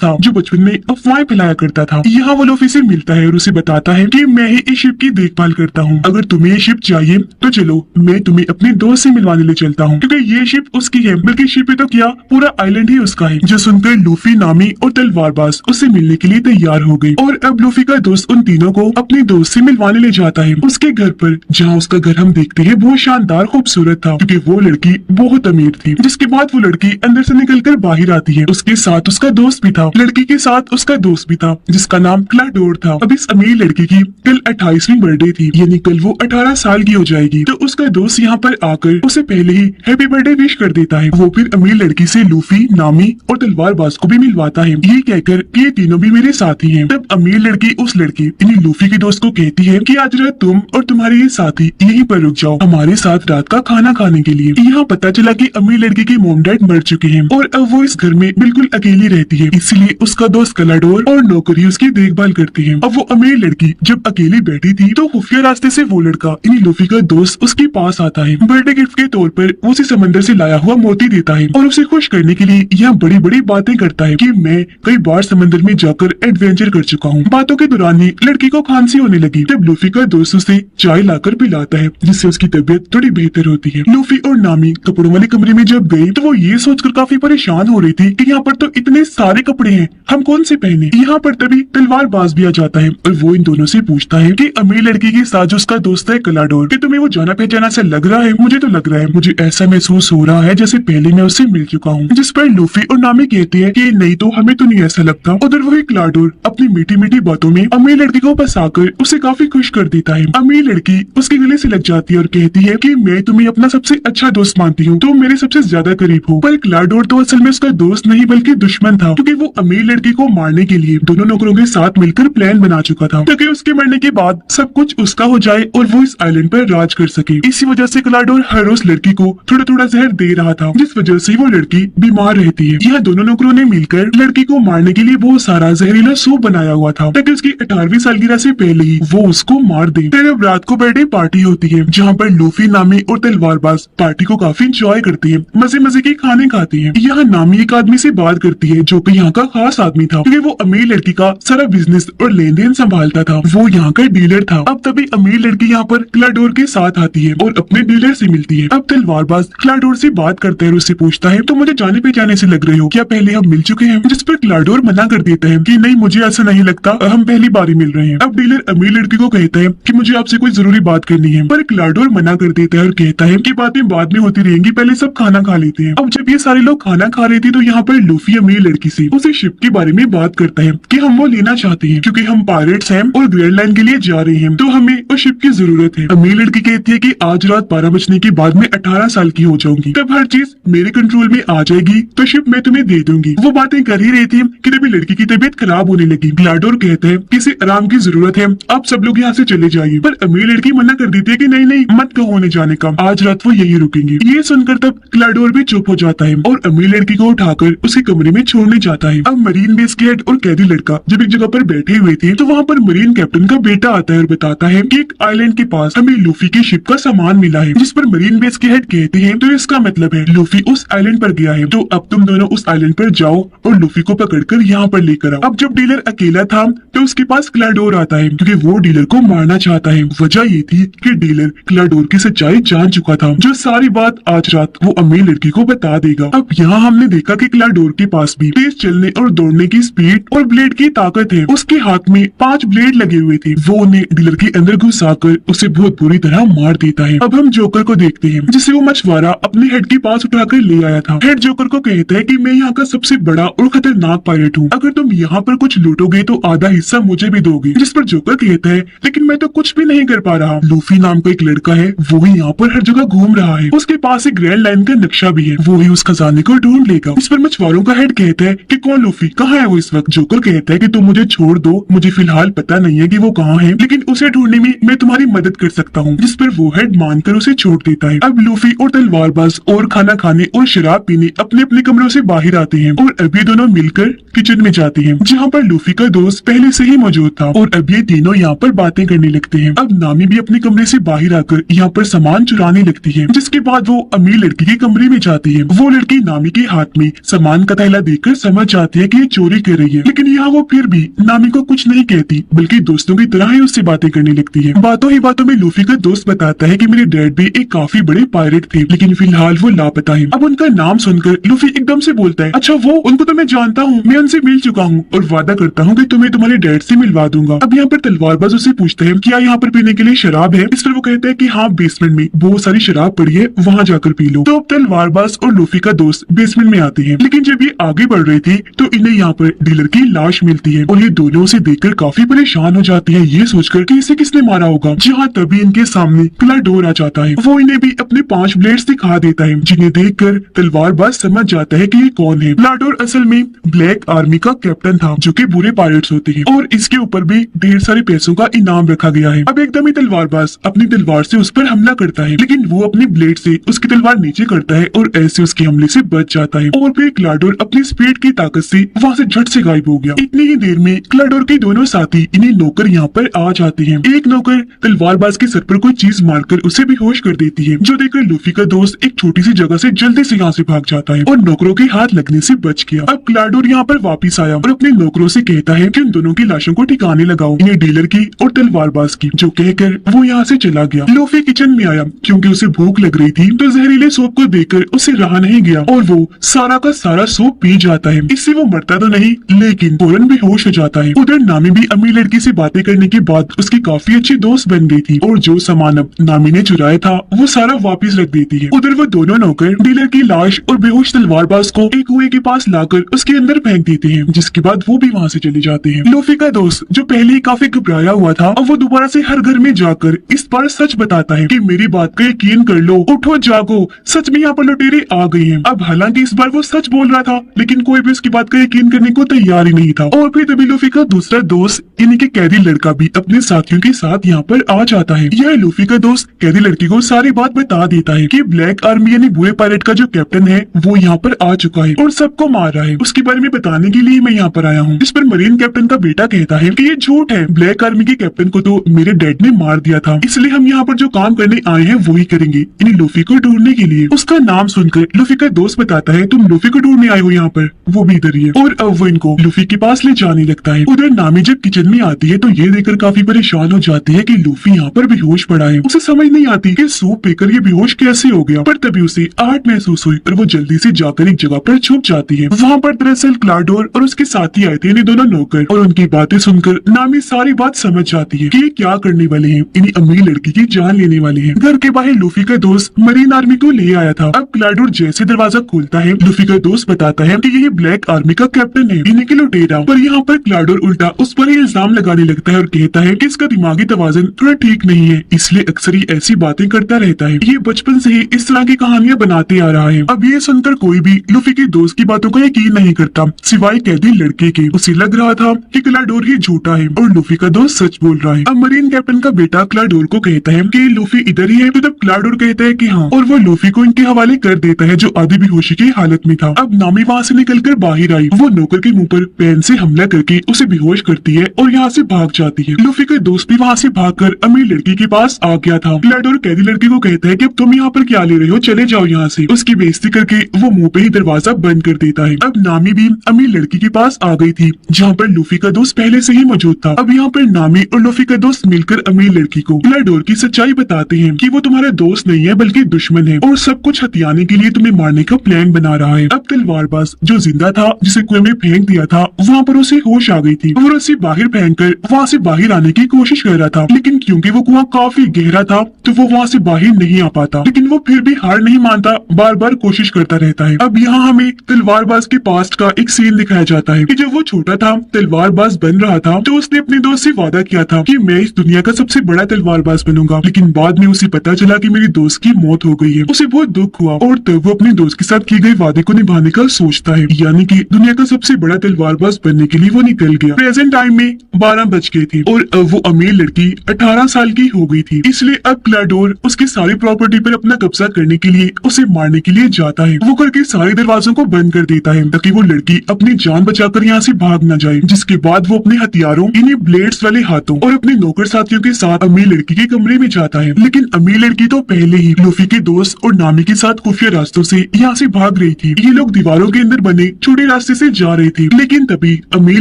था जो बचपन में अफवाहें फैलाया करता था। यहाँ वो लूफी से मिलता है और उसे बताता है कि मैं ही इस शिप की देखभाल करता हूँ, अगर तुम्हें ये शिप चाहिए तो चलो मैं तुम्हें अपने दोस्त से मिलवाने ले चलता हूँ, क्योंकि ये शिप उसकी है, बल्कि शिप है तो क्या पूरा आइलैंड ही उसका है। जो सुनकर लूफी, नामी और तलवारबाज उससे मिलने के लिए तैयार हो गए और अब लूफी का दोस्त उन तीनों को अपने दोस्त से मिलवाने ले जाता है उसके घर पर, जहाँ उसका घर हम देखते हैं बहुत शानदार खूबसूरत था, क्योंकि वो लड़की बहुत अमीर थी। जिसके बाद वो लड़की अंदर से निकलकर बाहर आती है, उसके साथ उसका दोस्त भी था, लड़की के साथ उसका दोस्त भी था जिसका नाम क्लाडोर था। अब इस अमीर लड़की की कल 28वीं बर्थडे थी, यानी कल वो 18 साल की हो जाएगी। तो उसका दोस्त यहाँ पर आकर उसे पहले ही हैप्पी बर्थडे विश कर देता है। वो फिर अमीर लड़की से लूफी, नामी और तलवारबाज को भी मिलवाता है, ये कहकर कि ये तीनों भी मेरे साथी हैं। तब अमीर लड़की उस लड़की यानी लूफी के दोस्त को कहती है कि आज रात तुम और तुम्हारे ये साथी यहीं पर रुक जाओ हमारे साथ रात का खाना खाने के लिए। यहाँ पता चला कि अमीर लड़की के मोम डैड मर चुके हैं और अब वो इस घर में बिल्कुल अकेली रहती है, इसलिए उसका दोस्त क्लाडोर और नौकरी उसकी देखभाल करते हैं। अब वो अमीर लड़की जब अकेली बैठी थी तो खुफिया रास्ते से वो लड़का यानी लूफी का दोस्त उसके पास आता है। बर्थडे गिफ्ट के तौर पर वो उसे समंदर से लाया हुआ मोती देता है और उसे खुश करने के लिए यह बड़ी बड़ी बातें करता है कि मैं कई बार समंदर में जाकर एडवेंचर कर चुका हूँ। बातों के दौरान ही लड़की को खांसी होने लगी। तब लूफी का दोस्त उसे चाय लाकर पिलाता है, जिससे उसकी तबीयत थोड़ी बेहतर होती है। लूफी और नामी कपड़ों वाले कमरे में जब गए तो वो ये सोचकर काफी परेशान हो रही थी कि यहाँ पर तो इतने सारे कपड़े हैं, हम कौन से पहने। यहाँ पर तभी तलवारबाज भी आ जाता है और वो इन दोनों से पूछता है कि अमीर लड़की के साथ जो उसका दोस्त है क्लाडोर, कि तुम्हें वो जाना पहचाना सा लग रहा है। मुझे तो लग रहा है, मुझे ऐसा महसूस हो रहा है जैसे पहले मैं उससे मिल चुका हूँ। जिस पर लूफी और नामी कहते हैं कि नहीं तो हमें तो नहीं ऐसा लगता। उधर वही क्लाडोर अपनी मीठी मीठी बातों में अमीर लड़की को फंसाकर उसे काफी खुश कर देता है। अमीर लड़की उसके गले से लग जाती है और कहती है कि मैं तुम्हें अपना सबसे अच्छा दोस्त मानती हूँ, तुम मेरे सबसे ज्यादा करीब हो। पर क्लाडोर तो असल में उसका दोस्त नहीं बल्कि दुश्मन था, क्योंकि वो अमीर लड़की को मारने के लिए दोनों नौकरों के साथ मिलकर प्लान बना चुका था, ताकि उसके मरने के बाद सब कुछ उसका हो जाए और वो इस आइलैंड पर राज कर सके। इसी वजह से क्लाडोर हर रोज लड़की को थोड़ा थोड़ा जहर दे रहा था, जिस वजह से वो लड़की बीमार रहती है। यह दोनों नौकरों ने मिलकर लड़की को मारने के लिए बहुत सारा जहरीला सूप बनाया हुआ था, ताकि उसकी 18वीं सालगिरह से पहले ही वो उसको मार दे। फिर अब रात को बर्थडे पार्टी होती है, जहाँ पर लूफी, नामी और तलवारबाज पार्टी को काफी इंजॉय करती है, मजे मजे के खाने खाती है। यहाँ नामी एक आदमी से बात करती है जो कि यहाँ का खास आदमी था, क्योंकि वो अमीर लड़की का सारा बिजनेस और लेन देन संभालता था। वो यहाँ का डीलर था। अब तभी अमीर लड़की यहाँ पर क्लाडोर के साथ आती है और अपने डीलर से मिलती है। अब तलवारबाज क्लाडोर से बात करता है और उससे पूछता है तो मुझे जाने पहचाने से लग रहे हो, क्या पहले हम मिल चुके हैं। जिस पर क्लाडोर मना कर देता है कि नहीं, मुझे ऐसा नहीं लगता, हम पहली बार ही मिल रहे हैं। अब डीलर अमीर लड़की को कहता है कि मुझे आपसे कोई जरूरी बात करनी है, पर क्लाडोर मना कर देता है और कहता है कि बातें बाद में होती रहेंगी, पहले सब खाना खा लेते हैं। अब जब ये सारे लोग खाना खा रहे थे तो यहाँ पर लूफी अमीर लड़की से उसे शिप के बारे में बात करता है कि हम वो लेना चाहते हैं, क्योंकि हम पायरेट्स हैं और ग्रैंड लाइन के लिए जा रहे हैं, तो हमें उस शिप की जरूरत है। अमीर लड़की कहती है कि आज रात 12 बजने के बाद मैं 18 साल की हो जाऊंगी, तब हर चीज मेरे कंट्रोल में आ जाएगी तो शिप मैं तुम्हें दे दूंगी। वो बातें कर ही रही थी कि तभी लड़की की तबीयत खराब होने लगी। ग्लाडोर कहते हैं किसी आराम की जरूरत है, आप सब लोग यहाँ से चले जाइए। पर अमीर लड़की मना कर देती है कि नहीं नहीं मत कहो होने जाने का, आज रात वो यही रुकेंगे। ये सुनकर तब ग्लाडोर भी चुप हो जाता है और अमीर लड़की को उठाकर उसके कमरे में छोड़ने जाता है। अब मरीन बेस के हेड और कैदी लड़का जब एक जगह पर बैठे हुए थे तो वहाँ पर मरीन कैप्टन का बेटा आता है और बताता है कि एक आइलैंड के पास हमें लूफी की शिप का सामान मिला है। जिस पर मरीन बेस के हेड कहते हैं तो इसका मतलब है लूफी उस आइलैंड पर गया है, तो अब तुम दोनों उस आइलैंड पर जाओ और लूफी को पकड़कर यहाँ पर लेकर आओ। अब जब डीलर अकेला था तो उसके पास ग्लाडोर आता है क्योंकि वो डीलर को मारना चाहता है। वजह ये थी कि डीलर ग्लाडोर की सच्चाई जान चुका था, जो सारी बात आज रात वो अमीर लड़की को बता देगा। अब यहाँ हमने देखा कि ग्लाडोर के पास भी तेज चलने और दौड़ने की स्पीड और ब्लेड की ताकत है। उसके हाथ में 5 ब्लेड लगे हुए थे, वो उन्हें डीलर के अंदर घुसाकर उसे बहुत बुरी तरह मार देता है। अब हम जोकर को देखते हैं जिसे वो मछुआरा अपने हेड के पास उठाकर ले आया था। हेड जोकर को कहता है कि मैं यहाँ का सबसे बड़ा और खतरनाक पायलट हूँ, अगर तुम यहाँ पर कुछ लूटोगे तो आधा हिस्सा मुझे भी दोगे। जिस पर जोकर कहता है लेकिन मैं तो कुछ भी नहीं कर पा रहा। लूफी नाम का एक लड़का है, वो ही यहाँ पर हर जगह घूम रहा है, उसके पास एक ग्रैंड लाइन का नक्शा भी है, वो ही उस खजाने को ढूंढ लेगा। इस पर मछुआरों का हेड कहता है कि कौन लूफी, कहाँ है वो इस वक्त। जोकर कहता है कि तुम मुझे छोड़ दो, मुझे फिलहाल पता नहीं है कि वो कहाँ है, लेकिन उसे ढूंढने में मैं तुम्हारी मदद कर सकता हूँ। जिस पर वो हेड मानकर उसे छोड़ देता है। अब लूफी और तलवारबाज और खाना खाने और शराब पीने अपने अपने कमरों से बाहर आते हैं और अभी दोनों मिलकर किचन में जाते हैं जहाँ पर लूफी का दोस्त पहले से ही मौजूद था और अब ये तीनों यहाँ पर बातें करने लगते हैं। अब नामी भी अपने कमरे से बाहर आकर यहाँ पर सामान चुराने लगती है, जिसके बाद वो अमीर लड़की के कमरे में जाती है। वो लड़की नामी के हाथ में सामान का थैला देखकर समझ जाती है कि ये चोरी कर रही है, लेकिन यहाँ वो फिर भी नामी को कुछ नहीं कहती बल्कि दोस्तों की तरह ही उससे बातें करने लगती है। बातों ही बातों में लूफी का दोस्त बताता है कि मेरे डैड भी एक काफी बड़े पायरेट थे, लेकिन फिलहाल वो लापता है। अब उनका नाम सुनकर लूफी एकदम से बोलता है अच्छा वो, उनको तो मैं जानता हूँ, मैं उनसे मिल चुका हूँ और वादा करता हूँ कि तुम्हें तुम्हारे डैड से मिलवा दूंगा। अब यहाँ पर तलवारबाज उससे पूछता है क्या यहाँ पर पीने के लिए शराब है। इस पर वो कहता है कि हाँ बेसमेंट में बहुत सारी शराब पड़ी है, वहाँ जाकर पी लो। तो अब तलवारबाज और लूफी का दोस्त बेसमेंट में आते हैं, लेकिन जब ये आगे बढ़ रहे थे तो इन्हें यहाँ पर डीलर की लाश मिलती है और ये दोनों उसे देखकर काफी परेशान हो जाते हैं, ये सोचकर कि इसे किसने मारा होगा। जहाँ तभी इनके सामने ग्लाडोर आ जाता है, वो इन्हें भी अपने 5 ब्लेड्स दिखा देता है, जिन्हें देखकर तलवारबाज समझ जाता है कि ये कौन है। ग्लाडोर असल में ब्लैक आर्मी का कैप्टन था, जो कि बुरे पायलट्स होते हैं और इसके ऊपर भी ढेर सारे पैसों का इनाम रखा गया है। अब एकदम ही तलवारबाज अपनी तलवार से उस पर हमला करता है, लेकिन वो अपनी ब्लेड से उसकी तलवार नीचे करता है और ऐसे उसके हमले से बच जाता है और फिर ग्लाडोर अपनी स्पीड की ताकत से वहाँ से झट से गायब हो गया। इतनी ही देर में ग्लाडोर के दोनों साथी इन्हें नौकर यहाँ पर आ जाते हैं। एक नौकर तलवारबाज के सर पर कोई चीज मारकर उसे बेहोश कर देती है, जो देखकर लूफी का दोस्त एक छोटी सी जगह से जल्दी से यहाँ से भाग जाता है और नौकरों के हाथ लगने से बच गया। अब ग्लाडोर यहाँ पर वापिस आया और अपने नौकरों से कहता है कि उन दोनों की लाशों को ठिकाने लगाओ, इन्हें डीलर की और तलवारबाज की, जो कहकर वो यहाँ से चला गया। लूफी किचन में आया क्योंकि उसे भूख लग रही थी, तो जहरीले सूप को देखकर उसे रहा नहीं गया और वो सारा का सारा सूप पी जाता है। इससे वो मरता तो नहीं लेकिन फौरन बेहोश हो जाता है। उधर नामी भी अमीर लड़की से बातें करने के बाद उसकी काफी अच्छी दोस्त बन गई थी और जो सामान अब नामी ने चुराया था वो सारा वापस रख देती है। उधर वो दोनों नौकर डीलर की लाश और बेहोश तलवारबाज को एक कुएं के पास लाकर उसके अंदर फेंक देते हैं, जिसके बाद वो भी वहाँ से चले जाते हैं। लूफी का दोस्त जो पहले ही काफी घबराया हुआ था, अब वो दोबारा से हर घर में जाकर इस बार सच बताता है कि मेरी बात का यकीन कर लो, उठो जागो, सच में यहाँ पर लुटेरे आ गए हैं। अब हालांकि इस बार वो सच बोल रहा था, लेकिन कोई भी उसकी बात का यकीन करने को तैयार ही नहीं था। और फिर तभी लूफी का दूसरा दोस्त यानी कि कैदी लड़का भी अपने साथियों के साथ यहाँ पर आ जाता है। यह लूफी का दोस्त कैदी लड़की को सारी बात बता देता है कि ब्लैक आर्मी यानी बुरे पायलट का जो कैप्टन है वो यहाँ पर आ चुका है और सबको मार रहा है। उसके बारे में बताने के लिए मैं यहाँ पर आया हूँ। इस पर मरीन कैप्टन का बेटा कहता है कि ये झूठ है, ब्लैक आर्मी के कैप्टन को तो मेरे डैड ने मार दिया था, इसलिए हम यहाँ पर जो काम करने आए हैं वही करेंगे, यानी लूफी को ढूंढने के लिए। उसका नाम सुनकर लूफी का दोस्त बताता है तुम लूफी को ढूंढने आए हो यहाँ पर, वो भी इधर ही है। और अब वो इनको लूफी के पास ले जाने लगता है। उधर नामी जब किचन में आती है तो ये देखकर काफी परेशान हो जाती है कि लूफी यहाँ पर बेहोश पड़ा है। उसे समझ नहीं आती कि सूप पीकर ये बेहोश कैसे हो गया, पर तभी उसे आहट महसूस हुई और वो जल्दी से जाकर एक जगह पर छुप जाती है। वहाँ पर दरअसल ग्लाडोर और उसके साथी आए थे, इन्हें दोनों नौकर, और उनकी बातें सुनकर नामी सारी बात समझ जाती है कि ये क्या करने वाले हैं, इन्हीं अमीर लड़की की जान लेने वाले हैं। घर के बाहर लूफी का दोस्त मरीन आर्मी को ले आया था। अब ग्लाडोर जैसे दरवाजा खोलता है, लूफी का दोस्त बताता है कि यही ब्लैक आर्मी का कैप्टन है, इन्हीं के लुटेरा। पर यहाँ पर ग्लाडोर उल्टा उस पर ही इल्जाम लगाने लगता है और कहता है कि इसका दिमागी तवाज़ुन थोड़ा ठीक नहीं है, इसलिए अक्सर ही ऐसी बातें करता रहता है। ये बचपन से ही इस तरह की कहानियां बनाते आ रहा है। अब ये सुनकर कोई भी लूफी के दोस्त की बातों का यकीन नहीं करता, सिवाय कैदी लड़के के। उसे लग रहा था कि क्लाडोर ही झूठा है और लूफी का दोस्त सच बोल रहा है। अब मरीन कैप्टन का बेटा क्लाडोर को कहता है कि लूफी इधर ही है, तो तब क्लाडोर कहता है कि हाँ, और वो लूफी को इनके हवाले कर देता है, जो आधी बेहोशी की हालत में था। अब नामी वहाँ से निकलकर बाहर आई। वो नौकर के मुंह पर पेन से हमला करके उसे बेहोश करती है और यहाँ से भाग जाती है। लूफी का दोस्त भी वहाँ से भागकर अमीर लड़की के पास आ गया था। क्लाडोर कैदी लड़की को कहता है कि अब तुम यहाँ पर क्या ले रहे हो, चले जाओ यहाँ से। उसकी बेइज्जती करके वो मुंह पे ही दरवाजा बंद कर देता है। अब नामी भी अमीर लड़की के पास आ गई थी, जहाँ पर लूफी का दोस्त पहले से ही मौजूद था। अब यहाँ पर नामी और लूफी का दोस्त मिलकर अमीर लड़की को क्लाडोर की सच्चाई बताते हैं कि वो तुम्हारा दोस्त नहीं है बल्कि दुश्मन है और सब कुछ हथियाने के लिए तुम्हें मारने का प्लान बना रहा है। अब तलवारबाज जो जिंदा था, जिसे कुएं में फेंक दिया था, वहाँ पर उसे होश आ गई थी। वो रस्सी बाहर फेंककर वहाँ से बाहर आने की कोशिश कर रहा था, लेकिन क्योंकि वो कुआं काफी गहरा था तो वो वहाँ से बाहर नहीं आ पाता। लेकिन वो फिर भी हार नहीं मानता, बार बार कोशिश करता रहता है। अब यहाँ हमें तलवारबाज के पास्ट का एक सीन दिखाया जाता है कि जब वो छोटा था, तलवारबाज बन रहा था, तो उसने अपने दोस्त से वादा किया था कि मैं इस दुनिया का सबसे बड़ा तलवारबाज बनूंगा। लेकिन बाद में उसे पता चला कि मेरी दोस्त की मौत हो गई है। उसे बहुत दुख हुआ और तब वो अपने दोस्त के साथ किए गए वादे को निभाने का सोचता है, यानी कि दुनिया का सबसे बड़ा तलवारबाज बनने के लिए वो निकल गया। प्रेजेंट टाइम में 12 बज गए थे और अब वो अमीर लड़की 18 साल की हो गई थी। इसलिए अब क्लाडोर उसकी सारी प्रॉपर्टी पर अपना कब्जा करने के लिए उसे मारने के लिए जाता है। वो करके सारे दरवाजों को बंद कर देता है ताकि वो लड़की अपनी जान बचाकर यहाँ से भाग न जाए। जिसके बाद वो अपने हथियारों, इन्हीं ब्लेड्स वाले हाथों और अपने नौकर साथियों के साथ अमीर लड़की के कमरे में जाता है। लेकिन अमीर लड़की तो पहले ही लूफी के दोस्त और नामी के साथ खुफिया रास्तों से यहाँ से भाग रही थी। ये लोग दीवारों के अंदर बने छोटे रास्ते से जा रहे थे, लेकिन तभी अमीर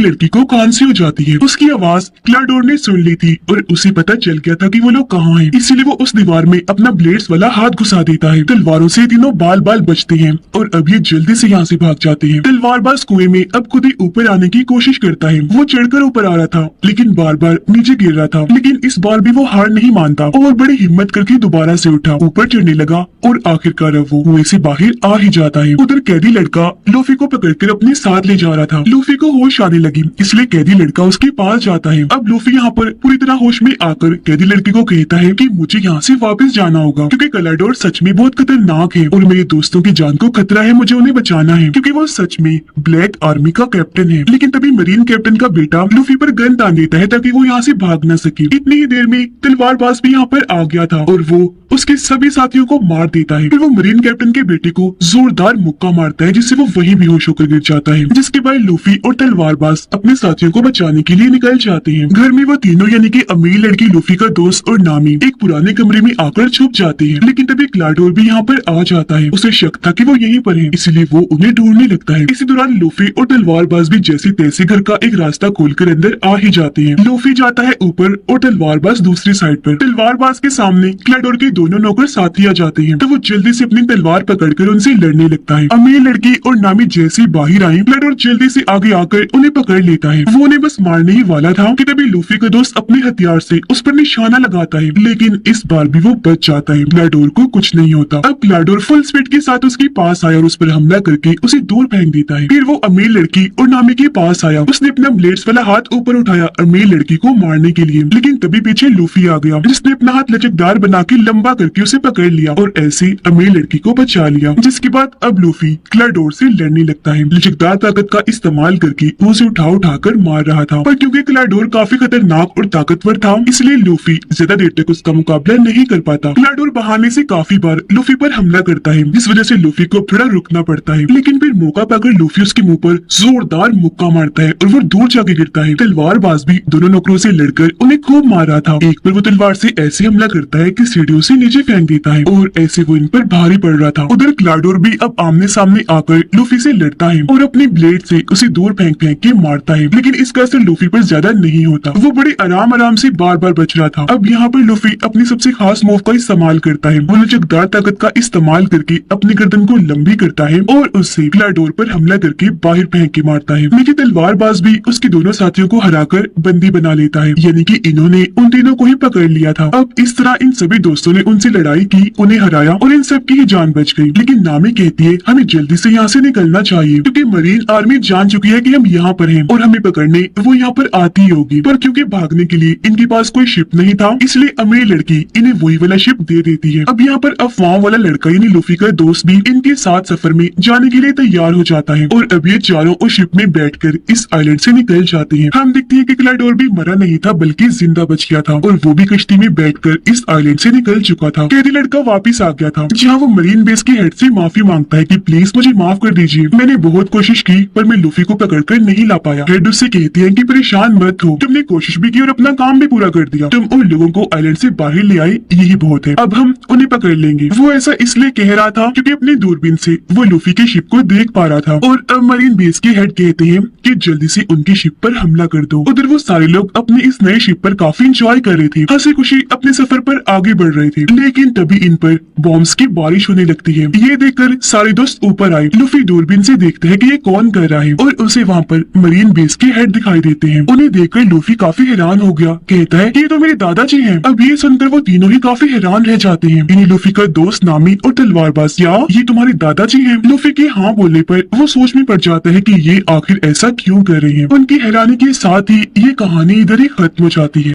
लड़की को खांसी हो जाती है। उसकी आवाज क्लाडोर ने सुन ली थी और उसे पता चल गया था कि वो लोग कहाँ हैं। इसीलिए वो उस दीवार में अपना ब्लेड्स वाला हाथ घुसा देता है। तलवारों से तीनों बाल बाल बचते हैं और अब ये जल्दी से यहाँ से भाग जाते हैं। तलवारबाज कुएं में अब खुद ही ऊपर आने की कोशिश करता है। वो चढ़कर ऊपर आ रहा था, लेकिन बार बार नीचे गिर रहा था। लेकिन इस बार भी वो हार नहीं मानता और बड़ी हिम्मत करके दोबारा से उठा, ऊपर चढ़ने लगा और आखिरकार वो कुएं से बाहर आ ही जाता है। उधर कैदी लड़का लूफी को पकड़कर अपने साथ ले जा रहा था। लूफी को होश आने लगी, इसलिए कैदी लड़का उसके पास जाता है। अब लूफी यहाँ पर पूरी तरह होश में आकर कैदी लड़के को कहता है कि मुझे यहाँ से वापस जाना होगा, क्योंकि क्लाडोर सच में बहुत खतरनाक है और मेरे दोस्तों की जान को खतरा है। मुझे उन्हें बचाना है, क्योंकि वो सच में ब्लैक आर्मी का कैप्टन है। लेकिन तभी मरीन कैप्टन का बेटा लूफी पर गन तान देता है ताकि वो यहाँ से भाग न सके। इतनी ही देर में तलवारबाज भी यहाँ पर आ गया था और वो उसके सभी साथियों को मार देता है। फिर वो मरीन कैप्टन के बेटे को जोरदार मुक्का मारता है, जिससे वो वहीं बेहोश होकर गिर जाता है। जिसके बाद लूफी और तलवारबाज अपने साथियों को बचाने के लिए निकल जाते हैं। घर में वो तीनों यानी कि अमीर लड़की, लूफी का दोस्त और नामी एक पुराने कमरे में आकर छुप जाते हैं। लेकिन तभी क्लाडोर भी यहाँ पर आ जाता है। उसे शक था कि वो यहीं पर है, इसलिए वो उन्हें ढूंढने लगता है। इसी दौरान लूफी और तलवारबाज भी जैसे तैसे घर का एक रास्ता खोलकर अंदर आ ही जाते हैं। लूफी जाता है ऊपर और तलवारबाज दूसरी साइड पर। तलवारबाज के सामने क्लाडोर के दोनों नौकर साथी आ जाते हैं, तो वो जल्दी से अपनी तलवार पकड़कर उनसे लड़ने लगता है। अमीर लड़की और नामी जैसे बाहर आए, क्लाडोर जल्दी से आगे आकर उन्हें पकड़ लेता है। वो उन्हें बस मारने ही वाला था कि तभी लूफी का दोस्त अपने हथियार से उस पर निशाना लगाता है, लेकिन इस बार भी वो बच जाता है। क्लाडोर को कुछ नहीं होता। अब क्लाडोर फुल स्पीड के साथ उसके पास आया और उस पर हमला करके उसे दूर फेंक देता है। फिर वो अमीर लड़की और नामी के पास आया। उसने अपना ब्लेड्स वाला हाथ ऊपर उठाया अमीर लड़की को मारने के लिए, लेकिन तभी पीछे लूफी आ गया, जिसने अपना हाथ लचकदार बना के लंबा करके उसे पकड़ लिया और ऐसे अमीर लड़की को बचा लिया। जिसके बाद अब लूफी क्लाडोर से लड़ने लगता है। लचकदार ताकत का इस्तेमाल करके वो उसे उठा कर मार रहा था, पर क्योंकि क्लाडोर काफी खतरनाक और ताकतवर था, इसलिए लूफी ज्यादा देर तक उसका मुकाबला नहीं कर पाता। क्लाडोर बहाने से काफी बार लूफी पर हमला करता है, जिस वजह से लूफी को थोड़ा रुकना पड़ता है। लेकिन फिर मौका पाकर लूफी उसके मुंह पर जोरदार मुक्का मारता है और वो दूर जाके गिरता है। तलवारबाज भी दोनों नौकरों से लड़कर उन्हें खूब मार रहा था। एक पर वो तलवार से ऐसे हमला करता है कि सीढ़ियों से नीचे फेंक देता है और ऐसे वो इन पर भारी पड़ रहा था। उधर क्लाडोर भी अब आमने सामने आकर लूफी से लड़ता है और अपनी ब्लेड से उसे दूर फेंक फेंक के मारता है, लेकिन इसका असर लूफी पर ज्यादा नहीं होता। वो बड़े आराम से बार बार बच रहा था। अब यहाँ पर लूफी अपनी सबसे खास मूव का इस्तेमाल करता है। वो लचकदार ताकत का इस्तेमाल करके अपनी गर्दन को लंबी करता है और उससे क्लाडोर पर हमला करके बाहर फेंक के मारता है। लेकिन तलवारबाज भी उसके दोनों साथियों को हराकर बंदी बना लेता है, यानी कि इन्होंने उन तीनों को ही पकड़ लिया था। अब इस तरह इन सभी दोस्तों ने उनसे लड़ाई की, उन्हें हराया और इन सब की ही जान बच गई। लेकिन नामी कहती है हमें जल्दी से यहाँ से निकलना चाहिए, क्योंकि मरीन आर्मी जान चुकी है कि हम यहाँ पर हैं और हमें पकड़ने वो यहाँ पर आती होगी। पर क्योंकि भागने के लिए इनके पास कोई शिप नहीं था, इसलिए अमीर लड़की इन्हें वही वाला शिप दे देती है। अब यहाँ पर अफवाह वाला लड़का यानी लूफी का दोस्त भी इनके साथ सफर में जाने के लिए तैयार हो जाता है और अब ये चारों उस शिप में बैठकर इस आइलैंड से निकल जाते हैं। हम देखते हैं कि क्लाइडोर भी मरा नहीं था बल्कि जिंदा बच गया था और वो भी कश्ती में बैठकर इस आइलैंड से निकल चुका था। कैदी लड़का वापिस आ गया था, जहाँ वो मरीन बेस के हेड से माफी मांगता है कि प्लीज मुझे माफ कर दीजिए, मैंने बहुत कोशिश की पर मैं लूफी को पकड़कर नहीं ला पाया। हेड उससे कहती है कि परेशान मत हो, तुमने कोशिश भी की और अपना काम भी पूरा कर दिया, तुम उन लोगों को आइलैंड से बाहर ले आए, यही बहुत है, अब हम उन्हें पकड़ लेंगे। वो ऐसा इसलिए कह रहा था क्योंकि अपनी दूरबीन से वो लूफी के शिप को देख पा रहा था। और अब मरीन बेस के हेड कहते हैं कि जल्दी से उनकी शिप पर हमला कर दो। उधर वो सारे लोग अपने इस नए शिप पर काफी इंजॉय कर रहे थे, हंसी खुशी अपने सफर पर आगे बढ़ रहे थे, लेकिन तभी इन पर बॉम्ब्स की बारिश होने लगती है। ये देखकर सारे दोस्त ऊपर आए। लूफी दूरबीन से देखते हैं कि ये कौन कर रहा है और उसे वहाँ पर मरीन बेस के हेड दिखाई देते हैं। उन्हें देखकर लूफी काफी हैरान हो गया, कहता है ये तो मेरे दादाजी हैं। अब ये सुनकर वो तीनों ही काफी हैरान रह जाते हैं। इन्हीं लूफी का दोस्त नामी और तलवारबाज, क्या ये तुम्हारे दादाजी हैं? लूफी के हाँ बोलने पर वो सोच में पड़ जाता है कि ये आखिर ऐसा क्यों कर रहे हैं। उनकी हैरानी के साथ ही ये कहानी इधर ही खत्म हो जाती है।